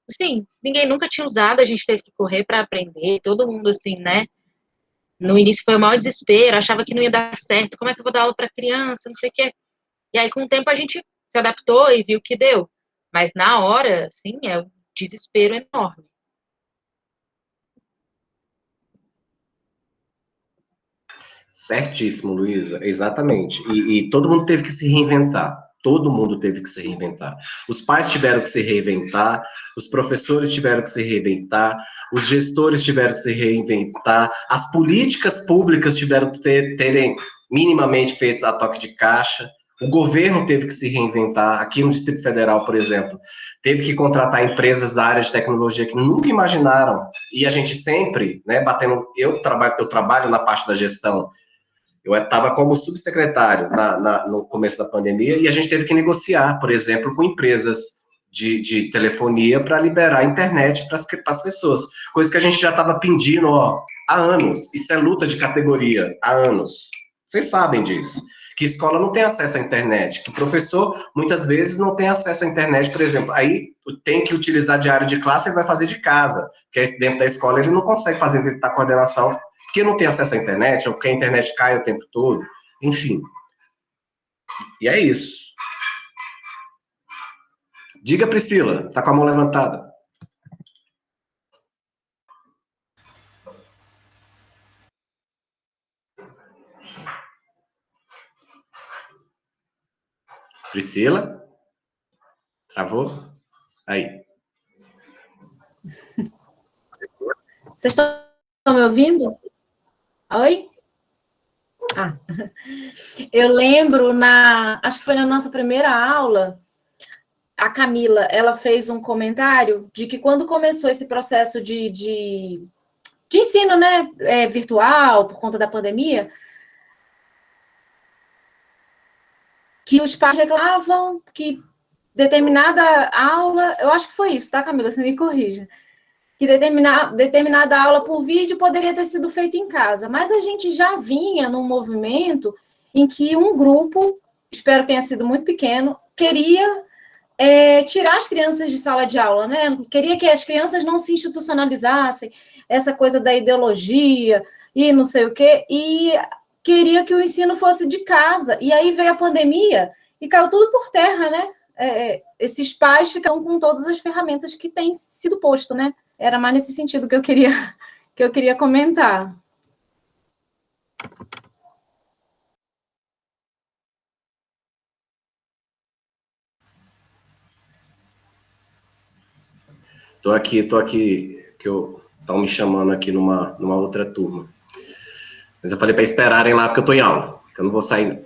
assim, ninguém nunca tinha usado, a gente teve que correr para aprender, todo mundo, assim, né? No início foi o maior desespero, achava que não ia dar certo, como é que eu vou dar aula para criança, não sei o quê. E aí, com o tempo, a gente se adaptou e viu que deu. Mas na hora, assim, é um desespero enorme. Certíssimo, Luísa, exatamente. E todo mundo teve que se reinventar. Todo mundo teve que se reinventar. Os pais tiveram que se reinventar, os professores tiveram que se reinventar, os gestores tiveram que se reinventar, as políticas públicas tiveram que terem minimamente feitas a toque de caixa, o governo teve que se reinventar. Aqui no Distrito Federal, por exemplo, teve que contratar empresas da área de tecnologia que nunca imaginaram. E a gente sempre, né, batendo... Eu trabalho na parte da gestão. Eu estava como subsecretário no começo da pandemia e a gente teve que negociar, por exemplo, com empresas de telefonia para liberar a internet para as pessoas. Coisa que a gente já estava pedindo há anos. Isso é luta de categoria, há anos. Vocês sabem disso. Que escola não tem acesso à internet, que professor, muitas vezes, não tem acesso à internet, por exemplo. Aí tem que utilizar diário de classe, ele vai fazer de casa, porque dentro da escola ele não consegue fazer a coordenação porque não tem acesso à internet, ou porque a internet cai o tempo todo, enfim. E é isso. Diga, Priscila, tá com a mão levantada. Priscila? Travou? Aí. Vocês estão me ouvindo? Oi? Eu lembro, acho que foi na nossa primeira aula, a Camila, ela fez um comentário de que quando começou esse processo de ensino, né, virtual, por conta da pandemia, que os pais reclamavam que determinada aula, eu acho que foi isso, tá, Camila? Você me corrija. Que determinada aula por vídeo poderia ter sido feita em casa, mas a gente já vinha num movimento em que um grupo, espero que tenha sido muito pequeno, queria tirar as crianças de sala de aula, né? Queria que as crianças não se institucionalizassem, essa coisa da ideologia e não sei o quê, e queria que o ensino fosse de casa, e aí veio a pandemia e caiu tudo por terra, né? Esses pais ficam com todas as ferramentas que têm sido posto, né? Era mais nesse sentido que eu queria comentar. Tô aqui, que estão me chamando aqui numa outra turma. Mas eu falei para esperarem lá, porque eu tô em aula, que eu não vou sair, não.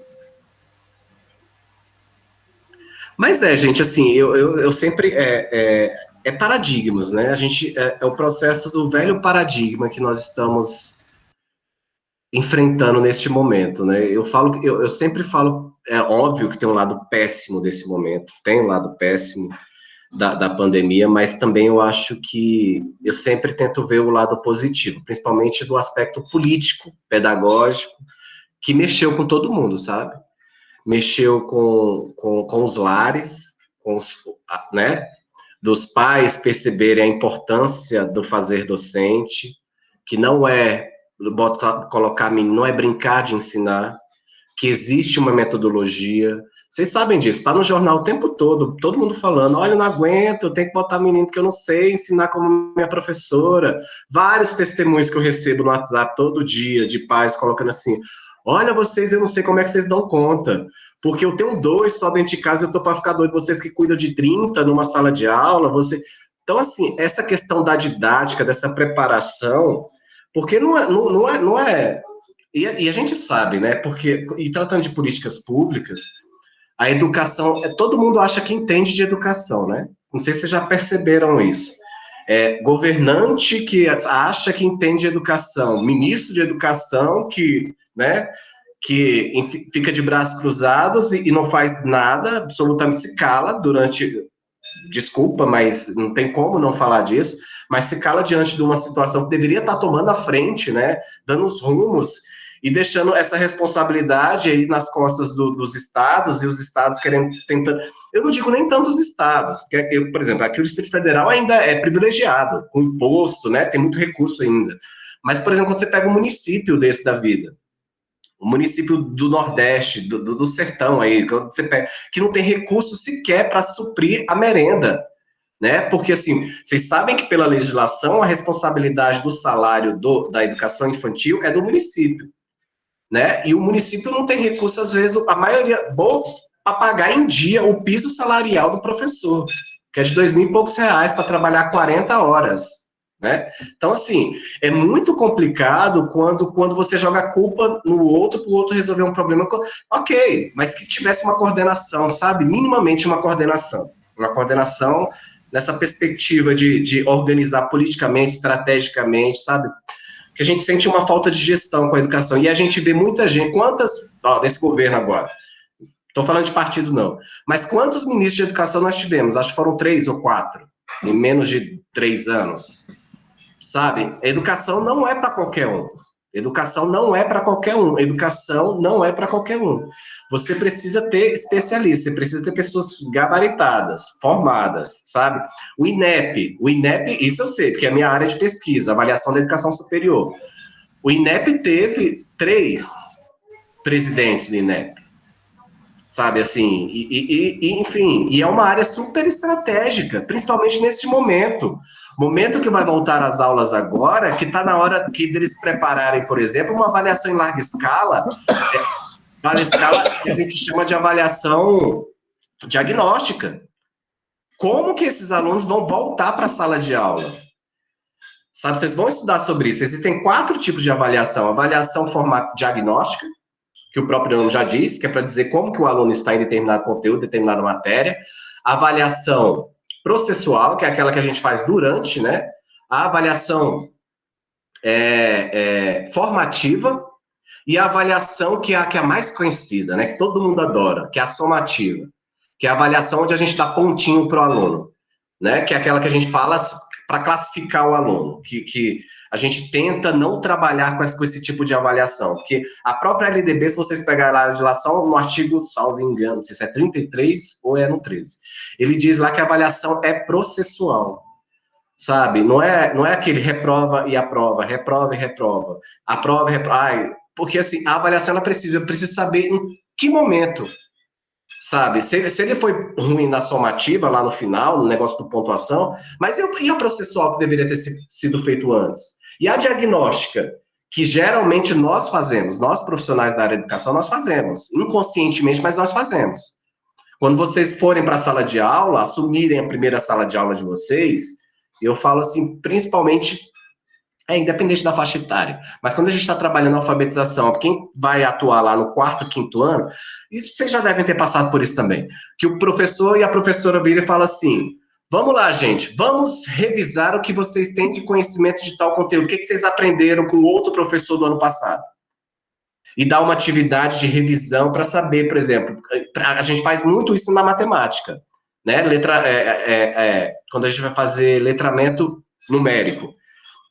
Mas gente, assim, eu sempre... É paradigmas, né? A gente... É o processo do velho paradigma que nós estamos enfrentando neste momento, né? Eu sempre falo... É óbvio que tem um lado péssimo desse momento, tem um lado péssimo da pandemia, mas também eu acho que eu sempre tento ver o lado positivo, principalmente do aspecto político, pedagógico, que mexeu com todo mundo, sabe? Mexeu com os lares, né? Dos pais perceberem a importância do fazer docente, que não é não é brincar de ensinar, que existe uma metodologia. Vocês sabem disso, está no jornal o tempo todo mundo falando, olha, eu não aguento, eu tenho que botar menino que eu não sei ensinar como minha professora. Vários testemunhos que eu recebo no WhatsApp todo dia, de pais colocando assim, olha, vocês, eu não sei como é que vocês dão conta, porque eu tenho 2 só dentro de casa, eu tô para ficar doido, vocês que cuidam de 30 numa sala de aula, você... Então, assim, essa questão da didática, dessa preparação, porque não é... E a gente sabe, né, porque, e tratando de políticas públicas, a educação, todo mundo acha que entende de educação, né? Não sei se vocês já perceberam isso. Governante que acha que entende de educação, ministro de educação que, né, que fica de braços cruzados e não faz nada, absolutamente se cala durante, desculpa, mas não tem como não falar disso, mas se cala diante de uma situação que deveria estar tomando a frente, né, dando os rumos, e deixando essa responsabilidade aí nas costas dos estados, e os estados tentando... Eu não digo nem tanto os estados, porque, por exemplo, aqui o Distrito Federal ainda é privilegiado, com imposto, né, tem muito recurso ainda. Mas, por exemplo, quando você pega um município desse da vida, o município do Nordeste, do Sertão aí, quando você pega, que não tem recurso sequer para suprir a merenda, né? Porque, assim, vocês sabem que pela legislação a responsabilidade do salário da educação infantil é do município, né? E o município não tem recurso, às vezes, a maioria, bom, para pagar em dia o piso salarial do professor, que é de 2.000 e poucos reais para trabalhar 40 horas, né? Então, assim, é muito complicado quando você joga a culpa no outro, para o outro resolver um problema. Ok, mas que tivesse uma coordenação, sabe? Minimamente uma coordenação nessa perspectiva de organizar politicamente, estrategicamente, sabe? Que a gente sente uma falta de gestão com a educação, e a gente vê muita gente, desse governo agora, estou falando de partido não, mas quantos ministros de educação nós tivemos? Acho que foram 3 ou 4, em menos de 3 anos, sabe? A educação não é para qualquer um, educação não é para qualquer um, educação não é para qualquer um. Você precisa ter especialistas, você precisa ter pessoas gabaritadas, formadas, sabe? O INEP, isso eu sei, porque é a minha área de pesquisa, avaliação da educação superior. O INEP teve 3 presidentes do INEP, sabe, assim, enfim, e é uma área super estratégica, principalmente nesse momento que vai voltar às aulas agora, que está na hora deles prepararem, por exemplo, uma avaliação em larga escala, que a gente chama de avaliação diagnóstica. Como que esses alunos vão voltar para a sala de aula? Sabe, vocês vão estudar sobre isso. Existem 4 tipos de avaliação. Avaliação diagnóstica, que o próprio nome já diz, que é para dizer como que o aluno está em determinado conteúdo, determinada matéria. A avaliação processual, que é aquela que a gente faz durante, né? A avaliação formativa, e a avaliação que é a mais conhecida, né? Que todo mundo adora, que é a somativa, que é a avaliação onde a gente dá pontinho para o aluno, né? Que é aquela que a gente fala para classificar o aluno, que a gente tenta não trabalhar com esse tipo de avaliação, porque a própria LDB, se vocês pegarem lá a legislação, no artigo, salvo engano, não sei se é 33 ou é no 13, ele diz lá que a avaliação é processual, sabe? Não é aquele reprova e aprova, reprova e reprova, aprova e reprova, porque assim, a avaliação ela precisa saber em que momento, sabe? Se ele foi ruim na somativa, lá no final, no negócio do pontuação, mas e a processual que deveria ter sido feito antes? E a diagnóstica, que geralmente nós fazemos, nós profissionais da área de educação, nós fazemos, inconscientemente, mas nós fazemos. Quando vocês forem para a sala de aula, assumirem a primeira sala de aula de vocês, eu falo assim, principalmente, independente da faixa etária, mas quando a gente está trabalhando a alfabetização, quem vai atuar lá no 4º, 5º ano, isso vocês já devem ter passado por isso também, que o professor e a professora viram e falam assim, vamos lá, gente, vamos revisar o que vocês têm de conhecimento de tal conteúdo, o que vocês aprenderam com o outro professor do ano passado. E dar uma atividade de revisão para saber, por exemplo, a gente faz muito isso na matemática, né? Quando a gente vai fazer letramento numérico,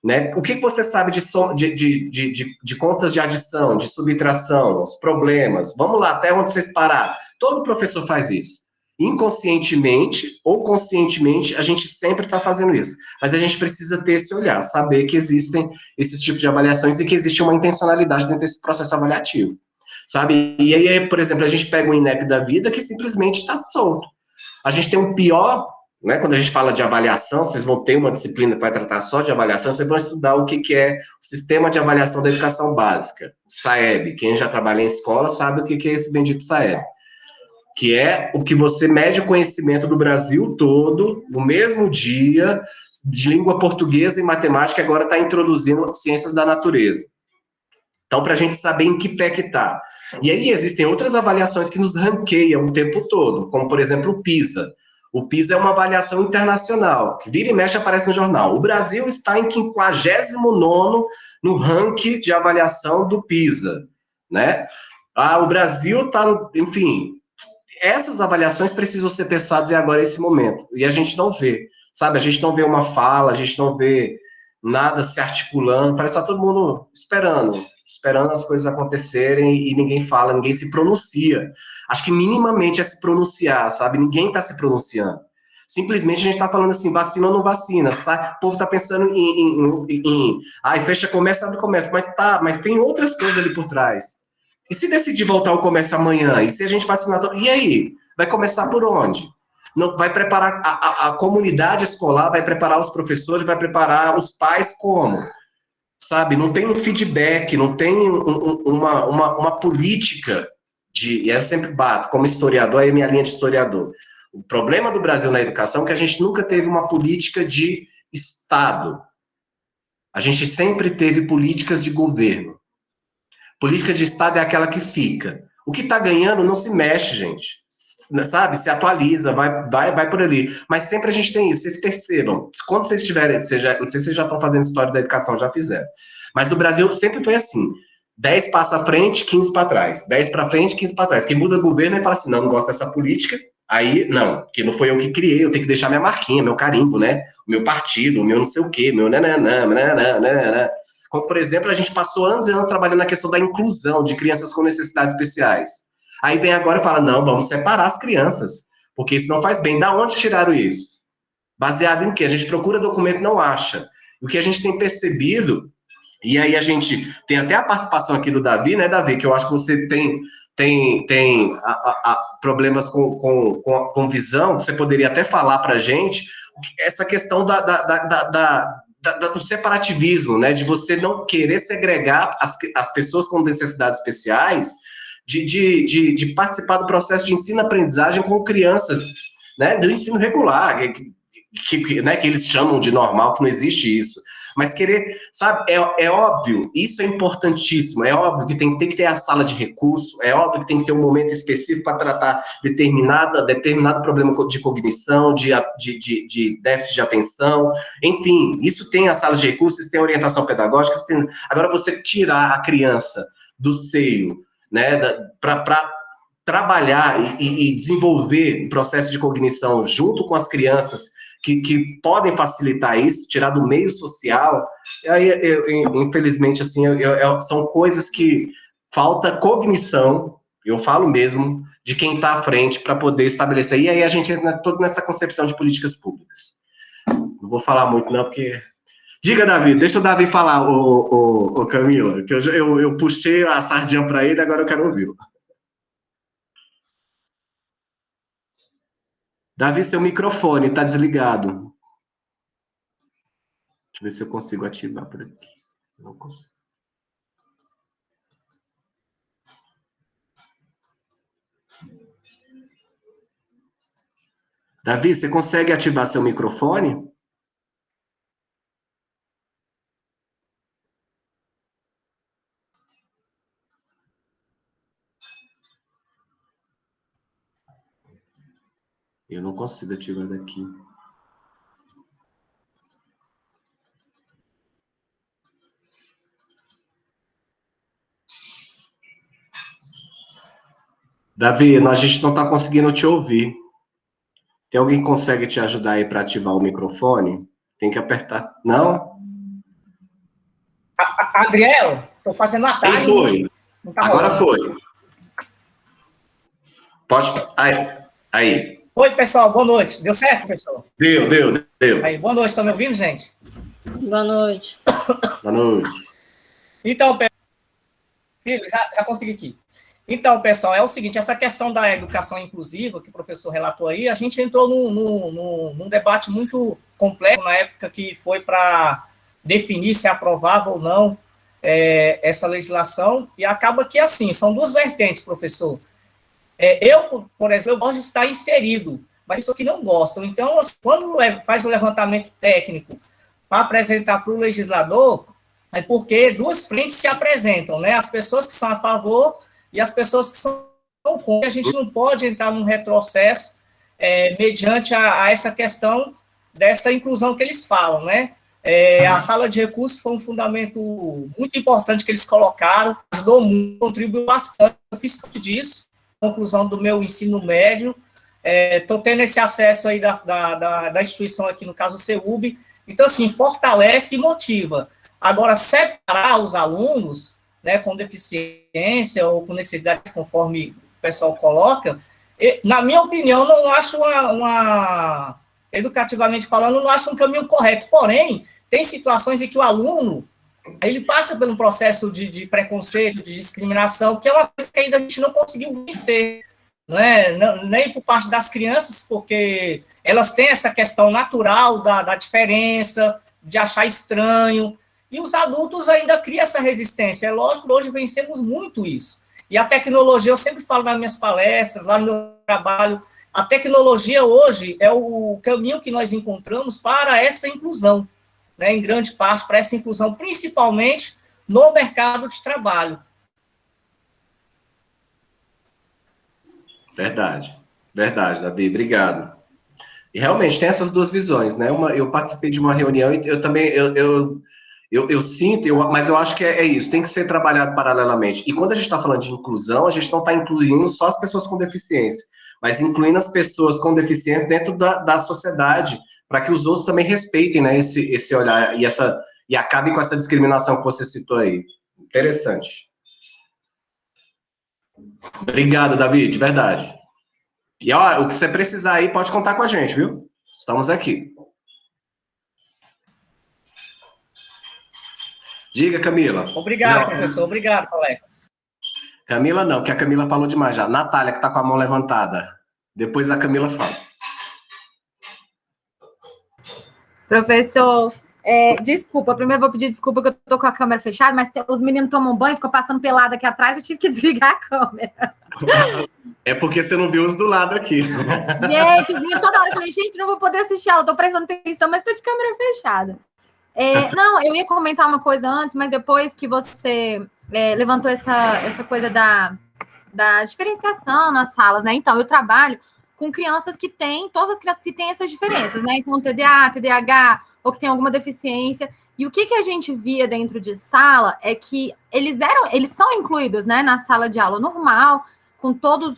né? O que você sabe de contas de adição, de subtração, os problemas? Vamos lá, até onde vocês parar. Todo professor faz isso. Inconscientemente ou conscientemente, a gente sempre está fazendo isso. Mas a gente precisa ter esse olhar, saber que existem esses tipos de avaliações e que existe uma intencionalidade dentro desse processo avaliativo, sabe? E aí, por exemplo, a gente pega um INEP da vida que simplesmente está solto. A gente tem um pior, né, quando a gente fala de avaliação, vocês vão ter uma disciplina que vai tratar só de avaliação, vocês vão estudar o que é o Sistema de Avaliação da Educação Básica, o SAEB. Quem já trabalha em escola sabe o que é esse bendito SAEB. Que é o que você mede o conhecimento do Brasil todo, no mesmo dia, de língua portuguesa e matemática, agora está introduzindo ciências da natureza. Então, para a gente saber em que pé que está. E aí existem outras avaliações que nos ranqueiam o tempo todo, como, por exemplo, o PISA. O PISA é uma avaliação internacional, que vira e mexe aparece no jornal. O Brasil está em 59º no ranking de avaliação do PISA, né? O Brasil está, enfim... Essas avaliações precisam ser testadas e agora é esse momento. E a gente não vê, sabe? A gente não vê uma fala, a gente não vê nada se articulando, parece que está todo mundo esperando as coisas acontecerem e ninguém fala, ninguém se pronuncia. Acho que minimamente é se pronunciar, sabe? Ninguém está se pronunciando. Simplesmente a gente está falando assim, vacina ou não vacina, sabe? O povo está pensando fecha comércio, abre comércio, mas tem outras coisas ali por trás. E se decidir voltar ao comércio amanhã? E se a gente vacinar... E aí? Vai começar por onde? Não, vai preparar a comunidade escolar, vai preparar os professores, vai preparar os pais como? Sabe? Não tem um feedback, não tem uma política de... E eu sempre bato, como historiador, aí é minha linha de historiador. O problema do Brasil na educação é que a gente nunca teve uma política de Estado. A gente sempre teve políticas de governo. Política de Estado é aquela que fica. O que está ganhando não se mexe, gente. Sabe? Se atualiza, vai por ali. Mas sempre a gente tem isso, vocês percebam. Quando vocês estiverem, não sei se vocês já estão fazendo história da educação, já fizeram. Mas o Brasil sempre foi assim. 10 passos à frente, 15 para trás. 10 para frente, 15 para trás. Quem muda o governo e fala assim, não gosto dessa política, aí, não, que não foi eu que criei, eu tenho que deixar minha marquinha, meu carimbo, né? O meu partido, o meu não sei o quê, meu nananã. Como, por exemplo, a gente passou anos e anos trabalhando na questão da inclusão de crianças com necessidades especiais. Aí vem agora e fala, não, vamos separar as crianças, porque isso não faz bem. Da onde tiraram isso? Baseado em quê? A gente procura documento e não acha. O que a gente tem percebido, e aí a gente tem até a participação aqui do Davi, né, Davi, que eu acho que você tem problemas com visão, você poderia até falar para a gente essa questão do separativismo, né, de você não querer segregar as pessoas com necessidades especiais, de participar do processo de ensino-aprendizagem com crianças, né, do ensino regular, né, que eles chamam de normal, que não existe isso. Mas querer, sabe, é óbvio, isso é importantíssimo, é óbvio que tem que ter a sala de recurso, é óbvio que tem que ter um momento específico para tratar determinado problema de cognição, de déficit de atenção, enfim, isso tem as salas de recursos, isso tem orientação pedagógica, agora você tirar a criança do seio, né, para trabalhar e desenvolver o processo de cognição junto com as crianças que podem facilitar isso, tirar do meio social, aí, infelizmente, assim, são coisas que falta cognição, eu falo mesmo, de quem está à frente para poder estabelecer, e aí a gente entra toda nessa concepção de políticas públicas. Não vou falar muito não, porque... Diga, Davi, deixa o Davi falar, o Camila, que eu puxei a sardinha para ele, agora eu quero ouvi-lo. Davi, seu microfone está desligado. Deixa eu ver se eu consigo ativar por aqui. Não consigo. Davi, você consegue ativar seu microfone? Eu não consigo ativar daqui. Davi, a gente não está conseguindo te ouvir. Tem alguém que consegue te ajudar aí para ativar o microfone? Tem que apertar. Não? Adriel, estou fazendo a tarde. Quem foi? Não tá Agora rolando. foi. Pode. Aí. Oi, pessoal, boa noite. Deu certo, professor? Deu. Aí, boa noite, estão me ouvindo, gente? Boa noite. Boa noite. Então, filho, já consegui aqui. Então, pessoal, é o seguinte, essa questão da educação inclusiva, que o professor relatou aí, a gente entrou num debate muito complexo na época que foi para definir se aprovava ou não essa legislação, e acaba que, assim, são duas vertentes, professor. Eu, por exemplo, eu gosto de estar inserido, mas pessoas que não gostam. Então, quando faz o levantamento técnico para apresentar para o legislador, é porque duas frentes se apresentam, né? As pessoas que são a favor e as pessoas que são contra. A gente não pode entrar num retrocesso mediante a essa questão dessa inclusão que eles falam, né? A sala de recursos foi um fundamento muito importante que eles colocaram, ajudou muito, contribuiu bastante. Eu fiz parte disso, conclusão do meu ensino médio. Estou tendo esse acesso aí da instituição aqui, no caso o CEUB. Então, assim, fortalece e motiva. Agora, separar os alunos, né, com deficiência ou com necessidades, conforme o pessoal coloca, na minha opinião, não acho educativamente falando, não acho um caminho correto. Porém, tem situações em que o aluno, ele passa por um processo de preconceito, de discriminação, que é uma coisa que ainda a gente não conseguiu vencer, né? Nem por parte das crianças, porque elas têm essa questão natural da diferença, de achar estranho, e os adultos ainda criam essa resistência. É lógico, hoje vencemos muito isso. E a tecnologia, eu sempre falo nas minhas palestras, lá no meu trabalho, a tecnologia hoje é o caminho que nós encontramos para essa inclusão, né, em grande parte, para essa inclusão, principalmente no mercado de trabalho. Verdade, Davi, obrigado. E realmente tem essas duas visões, né? Eu participei de uma reunião e eu também, eu sinto, mas eu acho que é isso, tem que ser trabalhado paralelamente. E quando a gente está falando de inclusão, a gente não está incluindo só as pessoas com deficiência, mas incluindo as pessoas com deficiência dentro da sociedade, para que os outros também respeitem, né, esse olhar e acabem com essa discriminação que você citou aí. Interessante. Obrigado, Davi, de verdade. E ó, o que você precisar aí, pode contar com a gente, viu? Estamos aqui. Diga, Camila. Obrigado, professor. Obrigado, colegas. Camila não, que a Camila falou demais já. Natália, que está com a mão levantada. Depois a Camila fala. Professor, desculpa, primeiro eu vou pedir desculpa que eu tô com a câmera fechada, mas os meninos tomam banho, ficam passando pelado aqui atrás, eu tive que desligar a câmera. É porque você não viu os do lado aqui. Gente, vinha toda hora, eu falei, gente, não vou poder assistir ela, tô prestando atenção, mas tô de câmera fechada. Não, eu ia comentar uma coisa antes, mas depois que você levantou essa coisa da diferenciação nas salas, né? Então, eu trabalho com crianças que têm, todas as crianças que têm essas diferenças, né? Então, TDA, TDAH, ou que tem alguma deficiência. E o que a gente via dentro de sala é que eles são incluídos, né, na sala de aula normal, com todos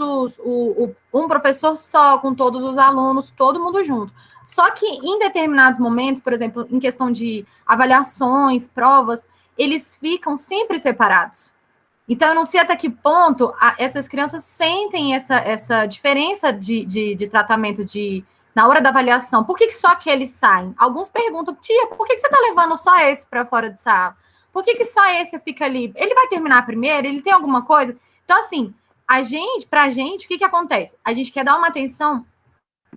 um professor só, com todos os alunos, todo mundo junto. Só que em determinados momentos, por exemplo, em questão de avaliações, provas, eles ficam sempre separados. Então, eu não sei até que ponto essas crianças sentem essa diferença de tratamento na hora da avaliação. Por que só aqueles saem? Alguns perguntam, tia, por que você está levando só esse para fora de sala? Por que só esse fica ali? Ele vai terminar primeiro? Ele tem alguma coisa? Então, assim, pra gente, o que acontece? A gente quer dar uma atenção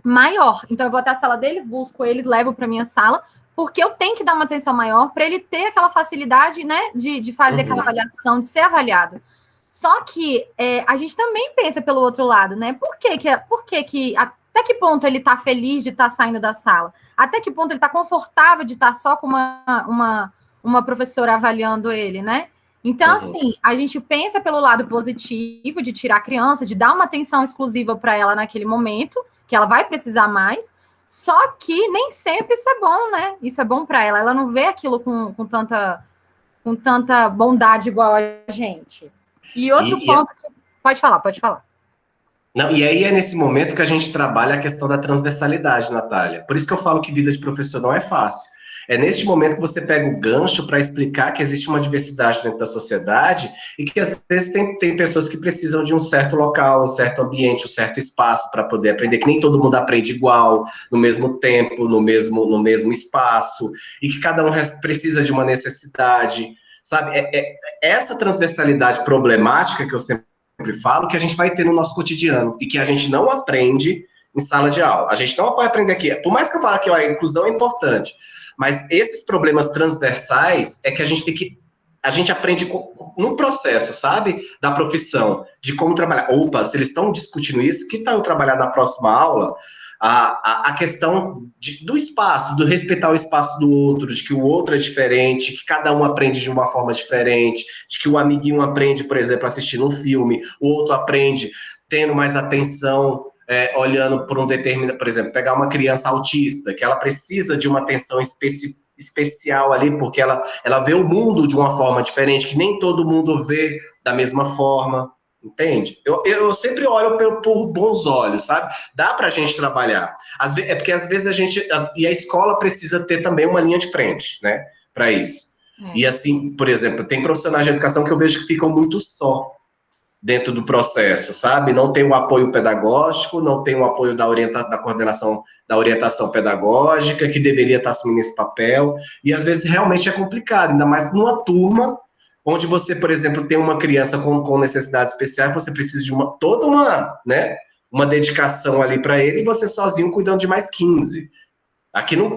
maior. Então, eu vou até a sala deles, busco eles, levo para minha sala, porque eu tenho que dar uma atenção maior para ele ter aquela facilidade, né, de fazer aquela avaliação, de ser avaliado. Só que a gente também pensa pelo outro lado, né? Por que Até que ponto ele está feliz de estar saindo da sala? Até que ponto ele está confortável de estar só com uma professora avaliando ele, né? Então, assim, a gente pensa pelo lado positivo de tirar a criança, de dar uma atenção exclusiva para ela naquele momento, que ela vai precisar mais, só que nem sempre isso é bom, né? Isso é bom para ela. Ela não vê aquilo com tanta bondade igual a gente. E outro ponto... Pode falar. Não, e aí é nesse momento que a gente trabalha a questão da transversalidade, Natália. Por isso que eu falo que vida de professor não é fácil. É neste momento que você pega o gancho para explicar que existe uma diversidade dentro da sociedade e que, às vezes, tem pessoas que precisam de um certo local, um certo ambiente, um certo espaço para poder aprender, que nem todo mundo aprende igual, no mesmo tempo, no mesmo espaço, e que cada um precisa de uma necessidade, sabe? Essa transversalidade problemática que eu sempre falo, que a gente vai ter no nosso cotidiano, e que a gente não aprende em sala de aula. A gente não vai aprender aqui. Por mais que eu fale que a inclusão é importante, mas esses problemas transversais é que a gente aprende no processo, sabe? Da profissão, de como trabalhar. Opa, se eles estão discutindo isso, que tal eu trabalhar na próxima aula a questão do espaço, do respeitar o espaço do outro, de que o outro é diferente, que cada um aprende de uma forma diferente, de que o amiguinho aprende, por exemplo, assistindo um filme, o outro aprende tendo mais atenção, olhando por um determinado, por exemplo, pegar uma criança autista, que ela precisa de uma atenção especial ali, porque ela vê o mundo de uma forma diferente, que nem todo mundo vê da mesma forma, entende? Eu sempre olho por bons olhos, sabe? Dá pra gente trabalhar. É porque às vezes e a escola precisa ter também uma linha de frente, né, para isso. E assim, por exemplo, tem profissionais de educação que eu vejo que ficam muito só dentro do processo, sabe? Não tem o apoio pedagógico, não tem o apoio da coordenação da orientação pedagógica, que deveria estar assumindo esse papel, e às vezes realmente é complicado, ainda mais numa turma onde você, por exemplo, tem uma criança com necessidades especiais, você precisa de toda uma dedicação ali para ele, e você sozinho cuidando de mais 15.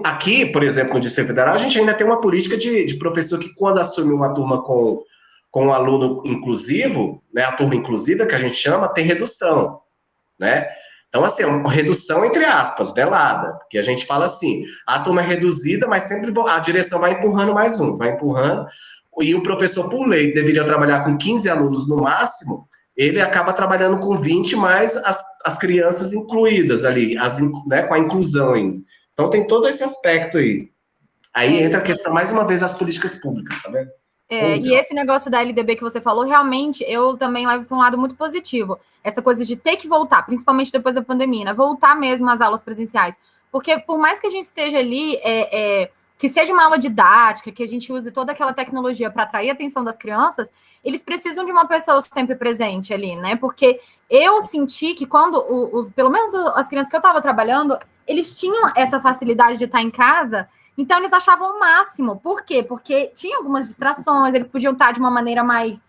Aqui, por exemplo, no Distrito Federal, a gente ainda tem uma política de professor que, quando assume uma turma com um aluno inclusivo, né, a turma inclusiva, que a gente chama, tem redução, né? Então, assim, uma redução entre aspas, velada, porque a gente fala assim, a turma é reduzida, mas sempre a direção vai empurrando mais um, vai empurrando, e o professor, por lei, deveria trabalhar com 15 alunos no máximo, ele acaba trabalhando com 20, mais as crianças incluídas ali, né, com a inclusão ainda. Então, tem todo esse aspecto aí. Aí entra a questão, mais uma vez, das políticas públicas, tá vendo? E esse negócio da LDB que você falou, realmente, eu também levo para um lado muito positivo. Essa coisa de ter que voltar, principalmente depois da pandemia, né? Voltar mesmo às aulas presenciais. Porque por mais que a gente esteja ali, que seja uma aula didática, que a gente use toda aquela tecnologia para atrair a atenção das crianças, eles precisam de uma pessoa sempre presente ali, né? Porque eu senti que quando, pelo menos as crianças que eu estava trabalhando, eles tinham essa facilidade de estar em casa. Então, eles achavam o máximo. Por quê? Porque tinha algumas distrações, eles podiam estar de uma maneira mais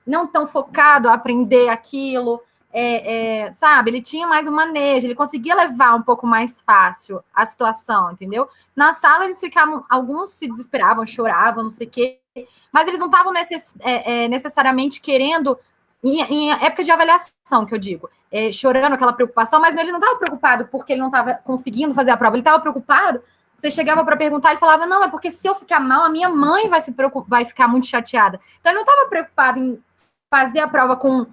não tão focado a aprender aquilo, sabe? Ele tinha mais um manejo, ele conseguia levar um pouco mais fácil a situação, entendeu? Na sala, eles ficavam, alguns se desesperavam, choravam, não sei o quê, mas eles não estavam necessariamente querendo, em época de avaliação, que eu digo, chorando aquela preocupação, mas ele não estava preocupado porque ele não estava conseguindo fazer a prova, ele estava preocupado. Você chegava para perguntar, ele falava, não, é porque se eu ficar mal, a minha mãe vai ficar muito chateada. Então, ele não estava preocupado em fazer a prova com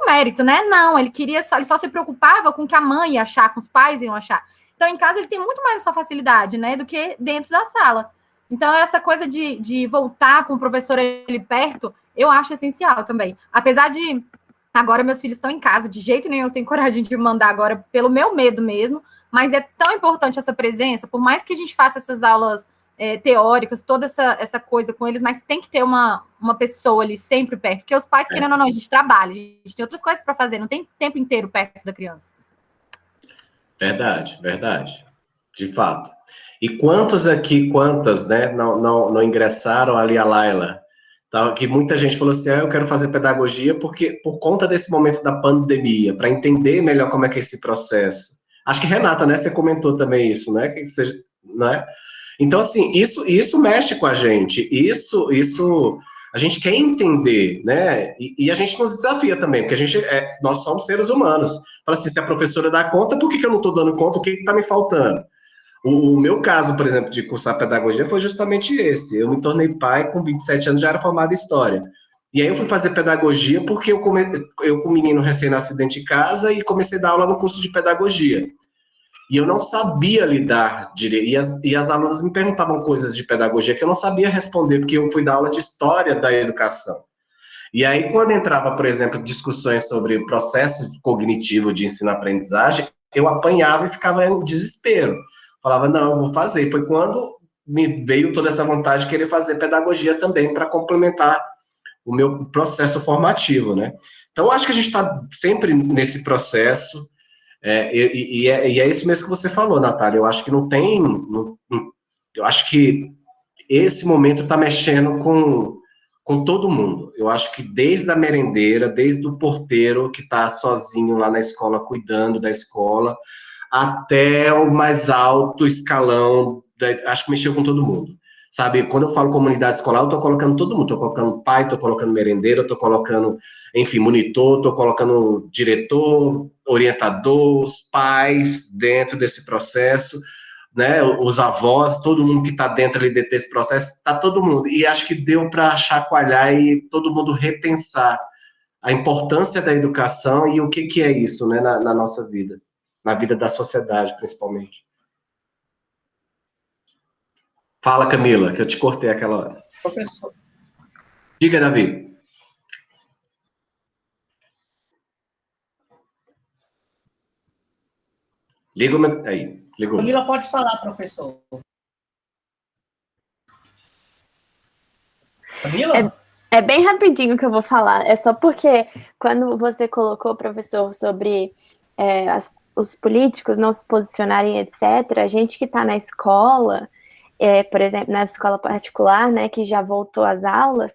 mérito, né? Não, ele só se preocupava com o que a mãe ia achar, com os pais iam achar. Então, em casa, ele tem muito mais essa facilidade, né, do que dentro da sala. Então, essa coisa de voltar com o professor ali perto, eu acho essencial também. Apesar de, agora meus filhos estão em casa, de jeito nenhum eu tenho coragem de mandar agora, pelo meu medo mesmo, mas é tão importante essa presença, por mais que a gente faça essas aulas teóricas, toda essa coisa com eles, mas tem que ter uma pessoa ali sempre perto, porque os pais, querendo ou não, a gente trabalha, a gente tem outras coisas para fazer, não tem tempo inteiro perto da criança. Verdade, de fato. E quantas, né, não ingressaram ali a Laila? Tá, que muita gente falou assim, eu quero fazer pedagogia porque por conta desse momento da pandemia, para entender melhor como é que é esse processo. Acho que Renata, né, você comentou também isso, né? Né? Então, assim, isso mexe com a gente. Isso A gente quer entender, né? E a gente nos desafia também, porque nós somos seres humanos. Fala assim, se a professora dá conta, por que eu não estou dando conta? O que está me faltando? O meu caso, por exemplo, de cursar pedagogia foi justamente esse. Eu me tornei pai com 27 anos, já era formado em História. E aí eu fui fazer pedagogia porque eu com um menino recém-nascido dentro de casa e comecei a dar aula no curso de pedagogia. E eu não sabia lidar direito. E as alunas me perguntavam coisas de pedagogia que eu não sabia responder, porque eu fui dar aula de História da Educação. E aí, quando entrava, por exemplo, discussões sobre o processo cognitivo de ensino-aprendizagem, eu apanhava e ficava em desespero. Falava, não, eu vou fazer. Foi quando me veio toda essa vontade de querer fazer pedagogia também, para complementar o meu processo formativo, né? Então, acho que a gente está sempre nesse processo, e é isso mesmo que você falou, Natália. Eu acho que não tem... eu acho que esse momento está mexendo com todo mundo. Eu acho que desde a merendeira, desde o porteiro que está sozinho lá na escola, cuidando da escola, até o mais alto escalão, acho que mexeu com todo mundo. Sabe, quando eu falo comunidade escolar, eu estou colocando todo mundo, estou colocando pai, estou colocando merendeiro, estou colocando, enfim, monitor, estou colocando diretor, orientador, os pais dentro desse processo, né, os avós, todo mundo que está dentro ali desse processo, está todo mundo. E acho que deu para chacoalhar e todo mundo repensar a importância da educação e o que é isso, né, na nossa vida, na vida da sociedade, principalmente. Fala, Camila, que eu te cortei aquela hora. Professor. Diga, Davi. Liga o... Aí, ligou. Camila, pode falar, professor. Camila? É bem rapidinho que eu vou falar. É só porque quando você colocou, professor, sobre os políticos não se posicionarem, etc., a gente que está na escola... por exemplo, na escola particular, né, que já voltou às aulas,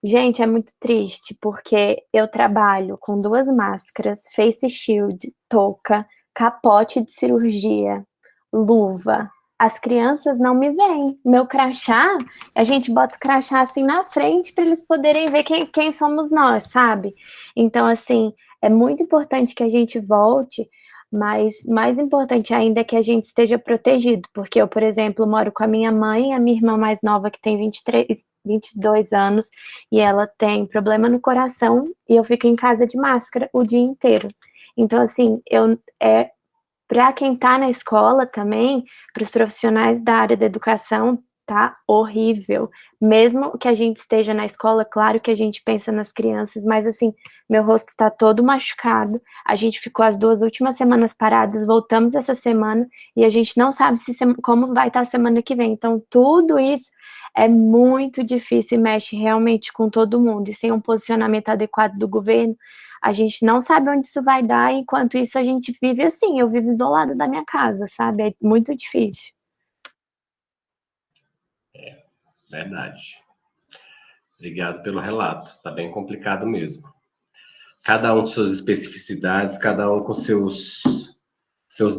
gente, é muito triste, porque eu trabalho com 2 máscaras, face shield, touca, capote de cirurgia, luva. As crianças não me veem. Meu crachá, a gente bota o crachá assim na frente para eles poderem ver quem somos nós, sabe? Então, assim, é muito importante que a gente volte, mas mais importante ainda é que a gente esteja protegido, porque eu, por exemplo, moro com a minha mãe, a minha irmã mais nova, que tem 22 anos, e ela tem problema no coração, e eu fico em casa de máscara o dia inteiro. Então, assim, para quem está na escola também, para os profissionais da área da educação, tá horrível. Mesmo que a gente esteja na escola, claro que a gente pensa nas crianças, mas assim, meu rosto está todo machucado, a gente ficou as 2 últimas semanas paradas, voltamos essa semana, e a gente não sabe como vai estar a semana que vem. Então, tudo isso é muito difícil e mexe realmente com todo mundo, e sem um posicionamento adequado do governo, a gente não sabe onde isso vai dar, e enquanto isso a gente vive assim, eu vivo isolada da minha casa, sabe? É muito difícil. Verdade. Obrigado pelo relato. Está bem complicado mesmo. Cada um com suas especificidades, cada um com seus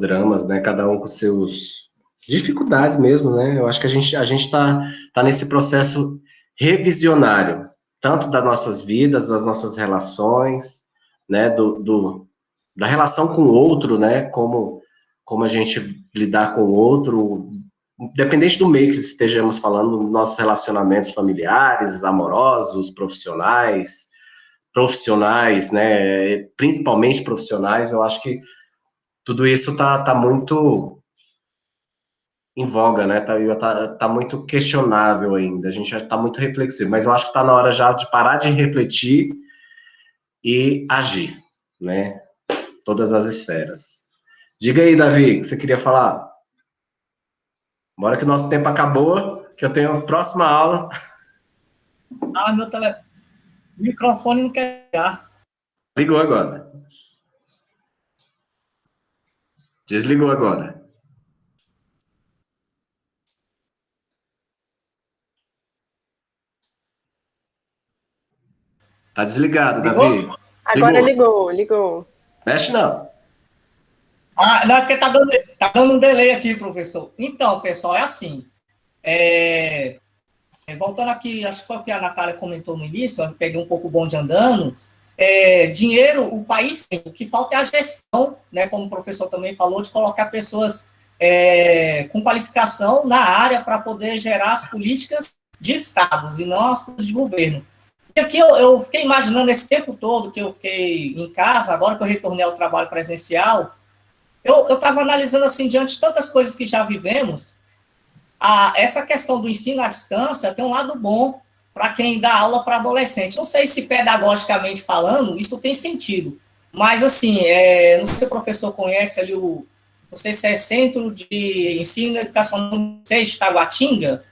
dramas, né? Cada um com seus dificuldades mesmo, né? Eu acho que a gente tá nesse processo revisionário, tanto das nossas vidas, das nossas relações, né? Da relação com o outro, né? Como a gente lidar com o outro, independente do meio que estejamos falando, nossos relacionamentos familiares, amorosos, profissionais, né, principalmente profissionais, eu acho que tudo isso tá muito em voga, né, tá muito questionável ainda, a gente já tá muito reflexivo, mas eu acho que tá na hora já de parar de refletir e agir, né, todas as esferas. Diga aí, Davi, o que você queria falar? Bora que o nosso tempo acabou, que eu tenho a próxima aula. Meu microfone não quer ligar. Ligou agora. Desligou agora. Tá desligado, Davi. Agora ligou. Mexe não. Não, é porque tá dando um delay aqui, professor. Então, pessoal, é assim. voltando aqui, acho que foi o que a Natália comentou no início, eu peguei um pouco o bonde andando, dinheiro, o país tem, o que falta é a gestão, né, como o professor também falou, de colocar pessoas com qualificação na área para poder gerar as políticas de estados e não as políticas de governo. E aqui eu fiquei imaginando esse tempo todo que eu fiquei em casa, agora que eu retornei ao trabalho presencial, eu estava analisando assim, diante de tantas coisas que já vivemos, essa questão do ensino à distância tem um lado bom para quem dá aula para adolescente. Não sei se pedagogicamente falando, isso tem sentido, mas assim, não sei se o professor conhece ali não sei se é Centro de Ensino e Educação, não sei, de Taguatinga,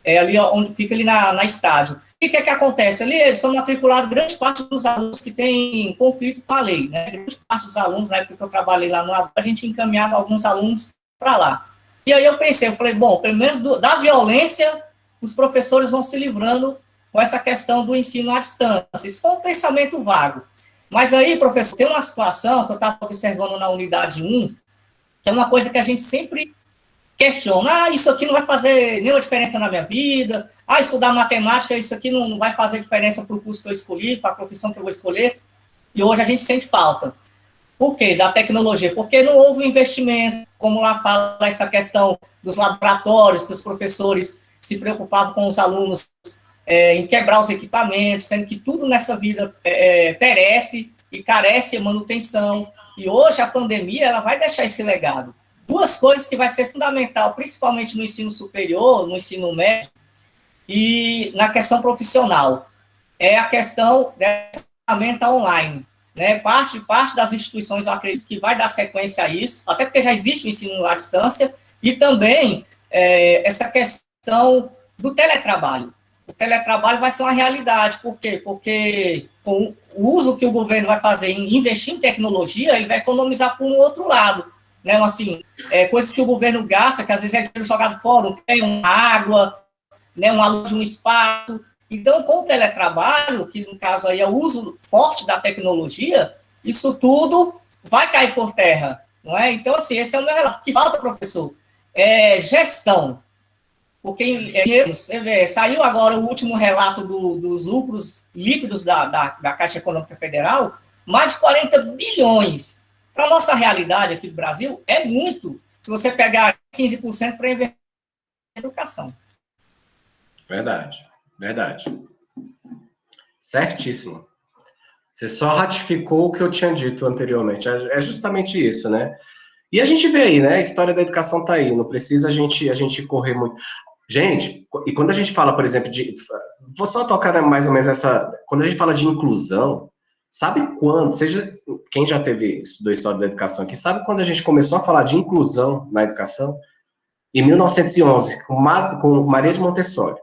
ali onde fica ali na estádio. E o que acontece? Ali eles são matriculados grande parte dos alunos que têm conflito com a lei, né? Grande parte dos alunos, na época que eu trabalhei lá no ABA, a gente encaminhava alguns alunos para lá. E aí eu pensei, eu falei, bom, pelo menos da violência, os professores vão se livrando com essa questão do ensino à distância. Isso foi um pensamento vago. Mas aí, professor, tem uma situação que eu estava observando na unidade 1, que é uma coisa que a gente sempre questiona, isso aqui não vai fazer nenhuma diferença na minha vida, estudar matemática, isso aqui não vai fazer diferença para o curso que eu escolhi, para a profissão que eu vou escolher, e hoje a gente sente falta. Por quê? Da tecnologia, porque não houve investimento, como lá fala essa questão dos laboratórios, que os professores se preocupavam com os alunos em quebrar os equipamentos, sendo que tudo nessa vida perece e carece de manutenção, e hoje a pandemia ela vai deixar esse legado. Duas coisas que vai ser fundamental, principalmente no ensino superior, no ensino médio, e na questão profissional, é a questão da ferramenta online. Né? Parte das instituições, eu acredito que vai dar sequência a isso, até porque já existe o ensino à distância, e também essa questão do teletrabalho. O teletrabalho vai ser uma realidade, por quê? Porque com o uso que o governo vai fazer em investir em tecnologia, ele vai economizar por um outro lado. Né? Assim, coisas que o governo gasta, que às vezes é dinheiro jogado fora, uma água, né, um aluno de um espaço. Então, com o teletrabalho, que no caso aí é o uso forte da tecnologia, isso tudo vai cair por terra, não é? Então, assim, esse é o meu relato. O que falta, professor? Gestão. Porque saiu agora o último relato dos lucros líquidos da Caixa Econômica Federal, mais de 40 bilhões. Para a nossa realidade aqui do Brasil, é muito. Se você pegar 15% para investir em educação. Verdade. Certíssimo. Você só ratificou o que eu tinha dito anteriormente. É justamente isso, né? E a gente vê aí, né? A história da educação está aí. Não precisa a gente correr muito. Gente, e quando a gente fala, por exemplo, vou só tocar mais ou menos quando a gente fala de inclusão, sabe quando, quem já estudou história da educação aqui, sabe quando a gente começou a falar de inclusão na educação? Em 1911, com Maria de Montessori.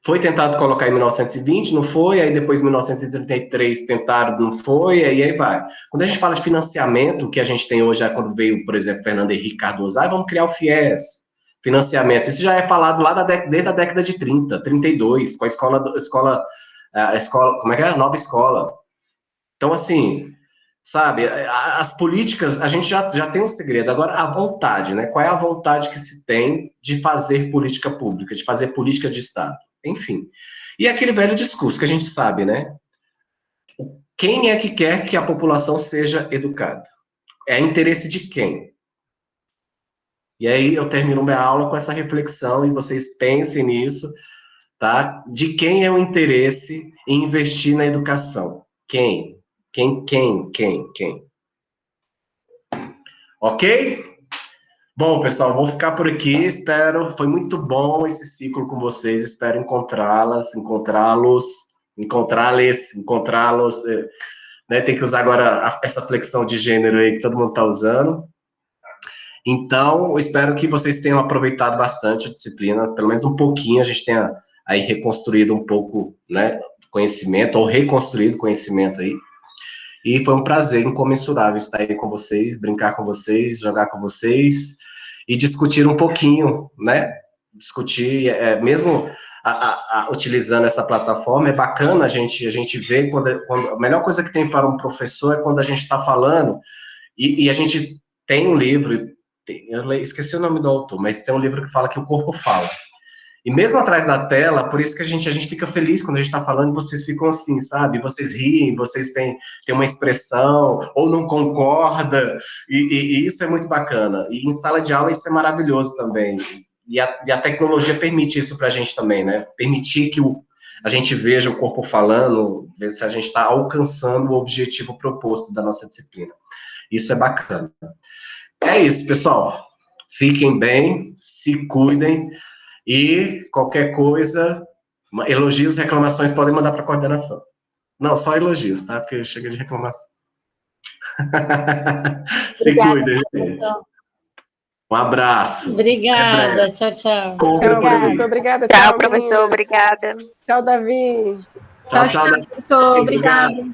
Foi tentado colocar em 1920, não foi, aí depois em 1933 tentaram, não foi, aí vai. Quando a gente fala de financiamento, que a gente tem hoje, quando veio, por exemplo, Fernando Henrique Cardoso, vamos criar o FIES, financiamento, isso já é falado lá desde a década de 30, 32, com a escola, como é que é? A nova escola. Então, assim, sabe, as políticas, a gente já tem um segredo, agora a vontade, né? Qual é a vontade que se tem de fazer política pública, de fazer política de Estado? Enfim. E aquele velho discurso que a gente sabe, né? Quem é que quer que a população seja educada? É interesse de quem? E aí eu termino minha aula com essa reflexão e vocês pensem nisso, tá? De quem é o interesse em investir na educação? Quem? Quem? Ok? Bom, pessoal, vou ficar por aqui, foi muito bom esse ciclo com vocês, espero encontrá-los, né, tem que usar agora essa flexão de gênero aí que todo mundo está usando. Então, eu espero que vocês tenham aproveitado bastante a disciplina, pelo menos um pouquinho, a gente tenha aí reconstruído um pouco, né, conhecimento, ou reconstruído conhecimento aí. E foi um prazer incomensurável estar aí com vocês, brincar com vocês, jogar com vocês e discutir um pouquinho, né? Discutir, mesmo utilizando essa plataforma, é bacana a gente ver quando a melhor coisa que tem para um professor é quando a gente está falando, e a gente tem um livro, eu esqueci o nome do autor, mas tem um livro que fala que o corpo fala. E mesmo atrás da tela, por isso que a gente fica feliz quando a gente está falando, vocês ficam assim, sabe? Vocês riem, vocês têm uma expressão, ou não concorda, e isso é muito bacana. E em sala de aula isso é maravilhoso também. E a tecnologia permite isso para a gente também, né? Permitir que a gente veja o corpo falando, ver se a gente está alcançando o objetivo proposto da nossa disciplina. Isso é bacana. É isso, pessoal. Fiquem bem, se cuidem. E qualquer coisa, elogios, reclamações podem mandar para a coordenação. Não, só elogios, tá? Porque chega de reclamação. Se cuidem, gente. Um abraço. Obrigada. Tchau, tchau. Tchau, professor. Obrigada. Tchau, professor. Obrigada. Tchau, Davi. Tchau, Tchau, professor. Obrigada.